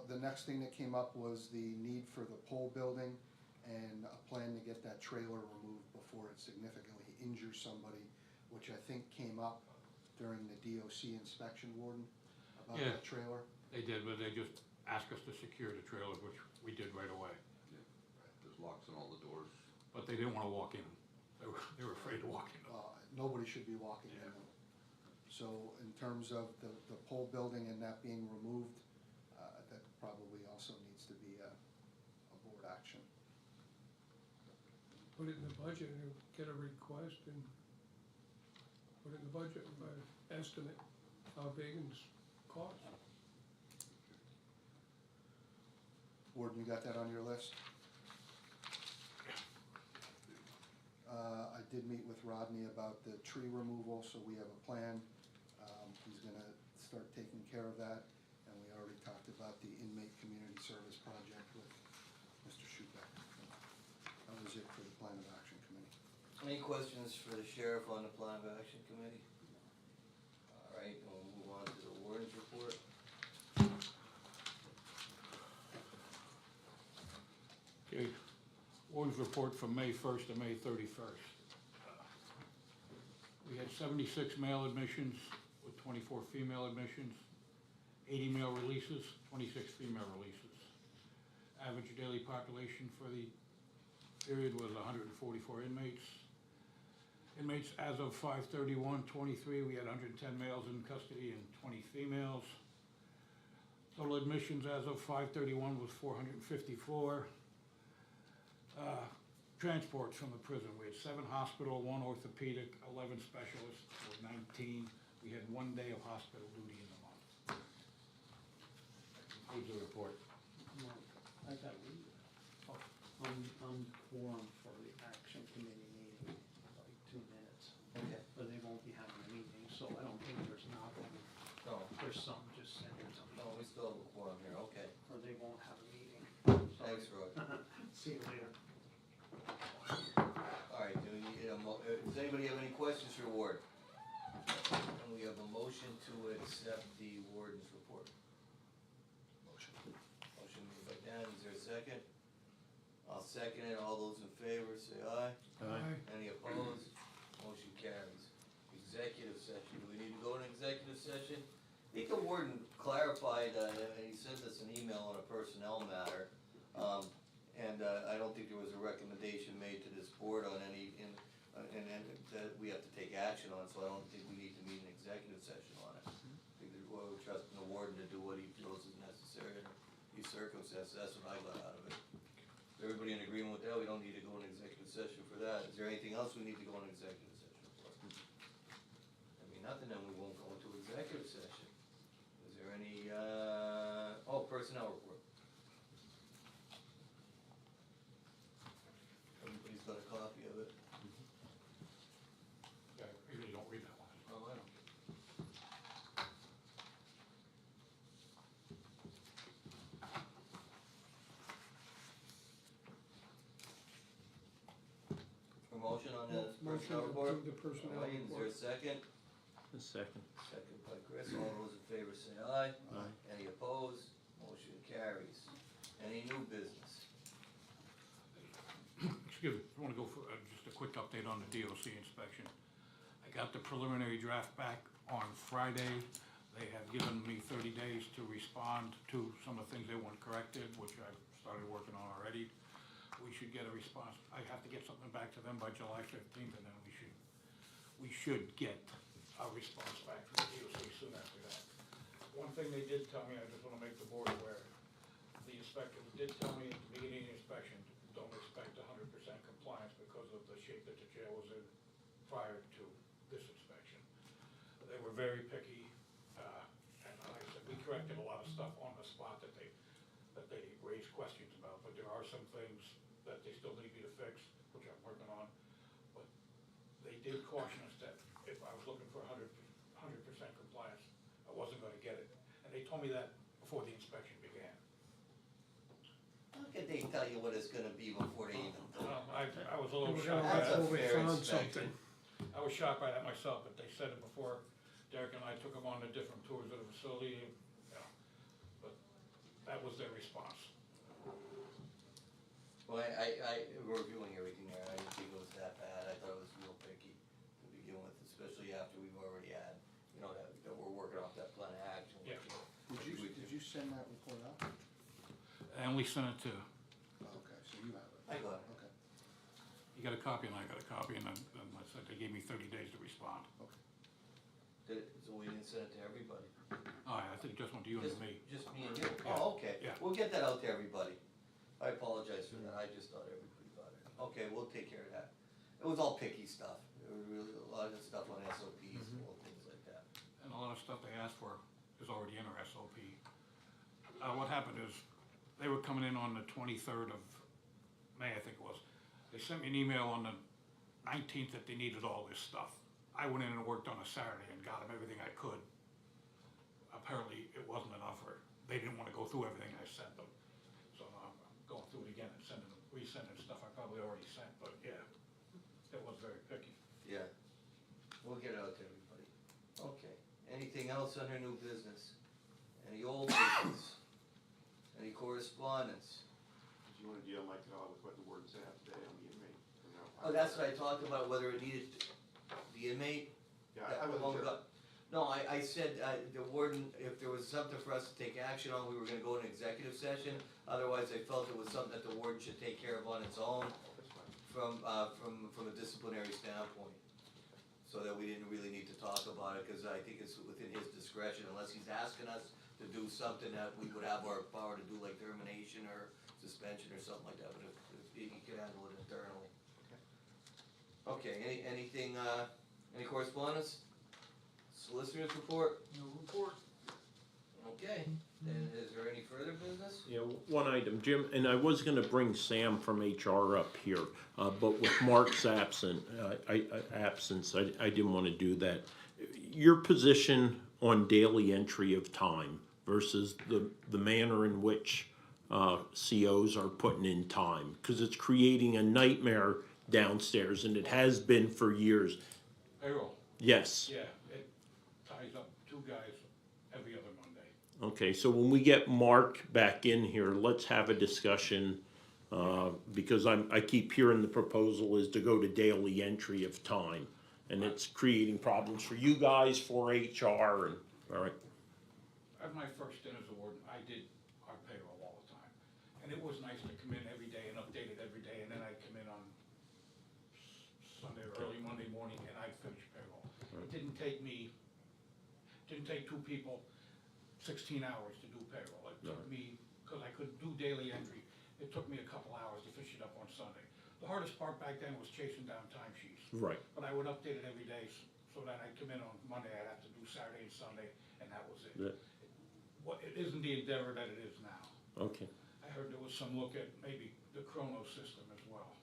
Speaker 5: The next thing that came up was the need for the pole building and a plan to get that trailer removed before it significantly injures somebody, which I think came up during the DOC inspection, Warden, about
Speaker 4: Yeah.
Speaker 5: that trailer.
Speaker 4: They did, but they just asked us to secure the trailer, which we did right away.
Speaker 12: Yeah, there's locks on all the doors.
Speaker 4: But they didn't wanna walk in. They were afraid to walk in.
Speaker 5: Nobody should be walking in them. So in terms of the pole building and that being removed, that probably also needs to be a board action.
Speaker 6: Put it in the budget and get a request and put it in the budget, estimate how big and cost.
Speaker 5: Warden, you got that on your list? I did meet with Rodney about the tree removal, so we have a plan. He's gonna start taking care of that, and we already talked about the inmate community service project with Mr. Schubeck. That was it for the plan of action committee.
Speaker 1: Any questions for the sheriff on the plan of action committee? All right, we'll move on to the warden's report.
Speaker 4: Okay, Warden's report from May 1st to May 31st. We had 76 male admissions with 24 female admissions, 80 male releases, 26 female releases. Average daily population for the period was 144 inmates. Inmates as of 5/31/23, we had 110 males in custody and 20 females. Total admissions as of 5/31 was 454. Transports from the prison, we had 7 hospital, 1 orthopedic, 11 specialists, or 19. We had 1 day of hospital duty in the month. That concludes the report.
Speaker 9: Mark, I got I'm quorum for the action committee meeting, in like 2 minutes,
Speaker 1: Okay.
Speaker 9: but they won't be there's something, just send it to me,
Speaker 1: No, we still have a quorum here, okay.
Speaker 9: or they won't have a meeting. Sorry.
Speaker 1: Thanks, Roy.
Speaker 9: See you later.
Speaker 1: Alright, do we need does anybody have any questions for Ward? And we have a motion to accept the warden's report.
Speaker 5: Motion.
Speaker 1: Motion made by Dan, is there a second? I'll second it, all those in favor say aye. Any opposed? Motion carries. Executive session, do we need to go in executive session? I think the warden clarified, he sent us an email on a personnel matter. And I don't think there was a recommendation made to this board on any, and that we have to take action on, so I don't think we need to meet an executive session on it. I think that we're trusting the warden to do what he feels is necessary under these circumstances, that's what I got out of it. Is everybody in agreement with that? We don't need to go in executive session for that. Is there anything else we need to go in executive session for? I mean, nothing, then we won't go into executive session. Is there any, personnel report? Everybody's got a copy of it.
Speaker 4: Yeah, I usually don't read that one.
Speaker 1: Oh, I don't. Promotion on the
Speaker 6: Motion
Speaker 1: personnel
Speaker 6: to
Speaker 1: report?
Speaker 6: approve the personnel
Speaker 1: Wayne, is there a
Speaker 6: report.
Speaker 1: second?
Speaker 7: A second.
Speaker 1: Second by Chris, all those in favor say aye.
Speaker 7: Aye.
Speaker 1: Any opposed? Motion carries. Any new business?
Speaker 4: Excuse me, I wanna go for, just a quick update on the DOC inspection. I got the preliminary draft back on Friday. They have given me 30 days to respond to some of the things they want corrected, which I've started working on already. We should get a response, I have to get something back to them by July 15th, and then we should get a response back from the DOC soon after that. One thing they did tell me, I just wanna make the board aware, the inspector did tell me at the beginning of the inspection, don't expect 100% compliance because of the shape that the jail was in prior to this inspection. They were very picky, and like I said, we corrected a lot of stuff on the spot that they raised questions about, but there are some things that they still need me to fix, which I'm working on. But they did caution us that if I was looking for 100% compliance, I wasn't gonna get it. And they told me that before the inspection began.
Speaker 1: How could they tell you what it's gonna be before they even do it?
Speaker 4: I was a little
Speaker 6: We're
Speaker 4: shocked
Speaker 6: gonna
Speaker 4: by
Speaker 1: That's
Speaker 4: that.
Speaker 1: a
Speaker 6: wait till we
Speaker 1: fair
Speaker 6: found
Speaker 1: inspection.
Speaker 6: something.
Speaker 4: I was shocked by that myself, but they said it before Derek and I took them on the different tours of the facility, but that was their response.
Speaker 1: Well, I reviewing everything there, I didn't think it was that bad, I thought it was real picky to begin with, especially after we've already had, that we're working off that plan of action.
Speaker 4: Yeah.
Speaker 5: Did you send that report out?
Speaker 4: And we sent it to,
Speaker 5: Oh, okay, so you have it.
Speaker 1: I got it.
Speaker 5: Okay,
Speaker 4: you got a copy and I got a copy, and then I said they gave me 30 days to respond.
Speaker 1: So we didn't send it to everybody?
Speaker 4: Oh, I think it just went to you and to me.
Speaker 1: Just me and you?
Speaker 4: Yeah.
Speaker 1: Oh, okay,
Speaker 4: Yeah.
Speaker 1: we'll get that out to everybody. I apologize for that, I just thought everybody got it. Okay, we'll take care of that. It was all picky stuff, there was really a lot of stuff on SOPs and little things like that.
Speaker 4: And a lot of stuff they asked for is already in our SOP. What happened is, they were coming in on the 23rd of May, I think it was. They sent me an email on the 19th that they needed all this stuff. I went in and worked on a Saturday and got them everything I could. Apparently, it wasn't enough, or they didn't wanna go through everything I sent them. So now I'm going through it again and resending stuff I probably already sent, but yeah, it was very picky.
Speaker 1: Yeah, we'll get it out to everybody. Okay, anything else under new business? Any old business? Any correspondence?
Speaker 8: Do you wanna deal, Mike, at all with what the warden said today on the inmate? Or no?
Speaker 1: Oh, that's what I talked about, whether it needed, the inmate?
Speaker 8: Yeah,
Speaker 1: that
Speaker 8: I wasn't
Speaker 1: one
Speaker 8: sure.
Speaker 1: got- No, I said, the warden, if there was something for us to take action on, we were gonna go in executive session. Otherwise, I felt it was something that the warden should take care of on its own
Speaker 8: That's fine.
Speaker 1: from a disciplinary standpoint. So that we didn't really need to talk about it, cause I think it's within his discretion, unless he's asking us to do something that we would have our power to do, like termination or suspension or something like that, but if he can handle it internally. Okay, anything, any correspondence? Solicitor's report?
Speaker 13: No report.
Speaker 1: Okay, and is there any further business?
Speaker 7: Yeah, one item, Jim, and I was gonna bring Sam from HR up here, but with Mark's absence, I didn't wanna do that. Your position on daily entry of time versus the manner in which COs are putting in time, because it's creating a nightmare downstairs, and it has been for years.
Speaker 4: Payroll,
Speaker 7: Yes.
Speaker 4: yeah, it ties up 2 guys every other Monday.
Speaker 7: Okay, so when we get Mark back in here, let's have a discussion, because I keep hearing the proposal is to go to daily entry of time. And it's creating problems for you guys, for HR, and, all right.
Speaker 4: At my first stint as a warden, I did our payroll all the time. And it was nice to come in every day and update it every day, and then I'd come in on Sunday or early Monday morning and I'd finish payroll. It didn't take 2 people 16 hours to do payroll. It took me, because I could do daily entry, it took me a couple hours to finish it up on Sunday. The hardest part back then was chasing down timesheets.
Speaker 7: Right.
Speaker 4: But I would update it every day, so that I'd come in on Monday, I'd have to do Saturday and Sunday, and that was it.
Speaker 7: Yeah.
Speaker 4: It isn't the endeavor that it is now.
Speaker 7: Okay.
Speaker 4: I heard there was some look at maybe the chrono system as well.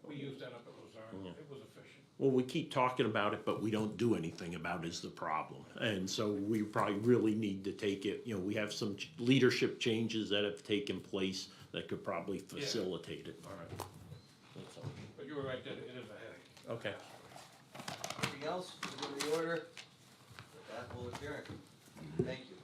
Speaker 4: We used that up at Luzerne,
Speaker 7: Yeah.
Speaker 4: it was efficient.
Speaker 7: Well, we keep talking about it, but we don't do anything about it is the problem. And so we probably really need to take it, we have some leadership changes that have taken place that could probably facilitate it. All right. That's all.
Speaker 4: But you were right, that it is a headache.
Speaker 7: Okay.
Speaker 1: Anything else, for the order? With that, we'll adjourn. Thank you.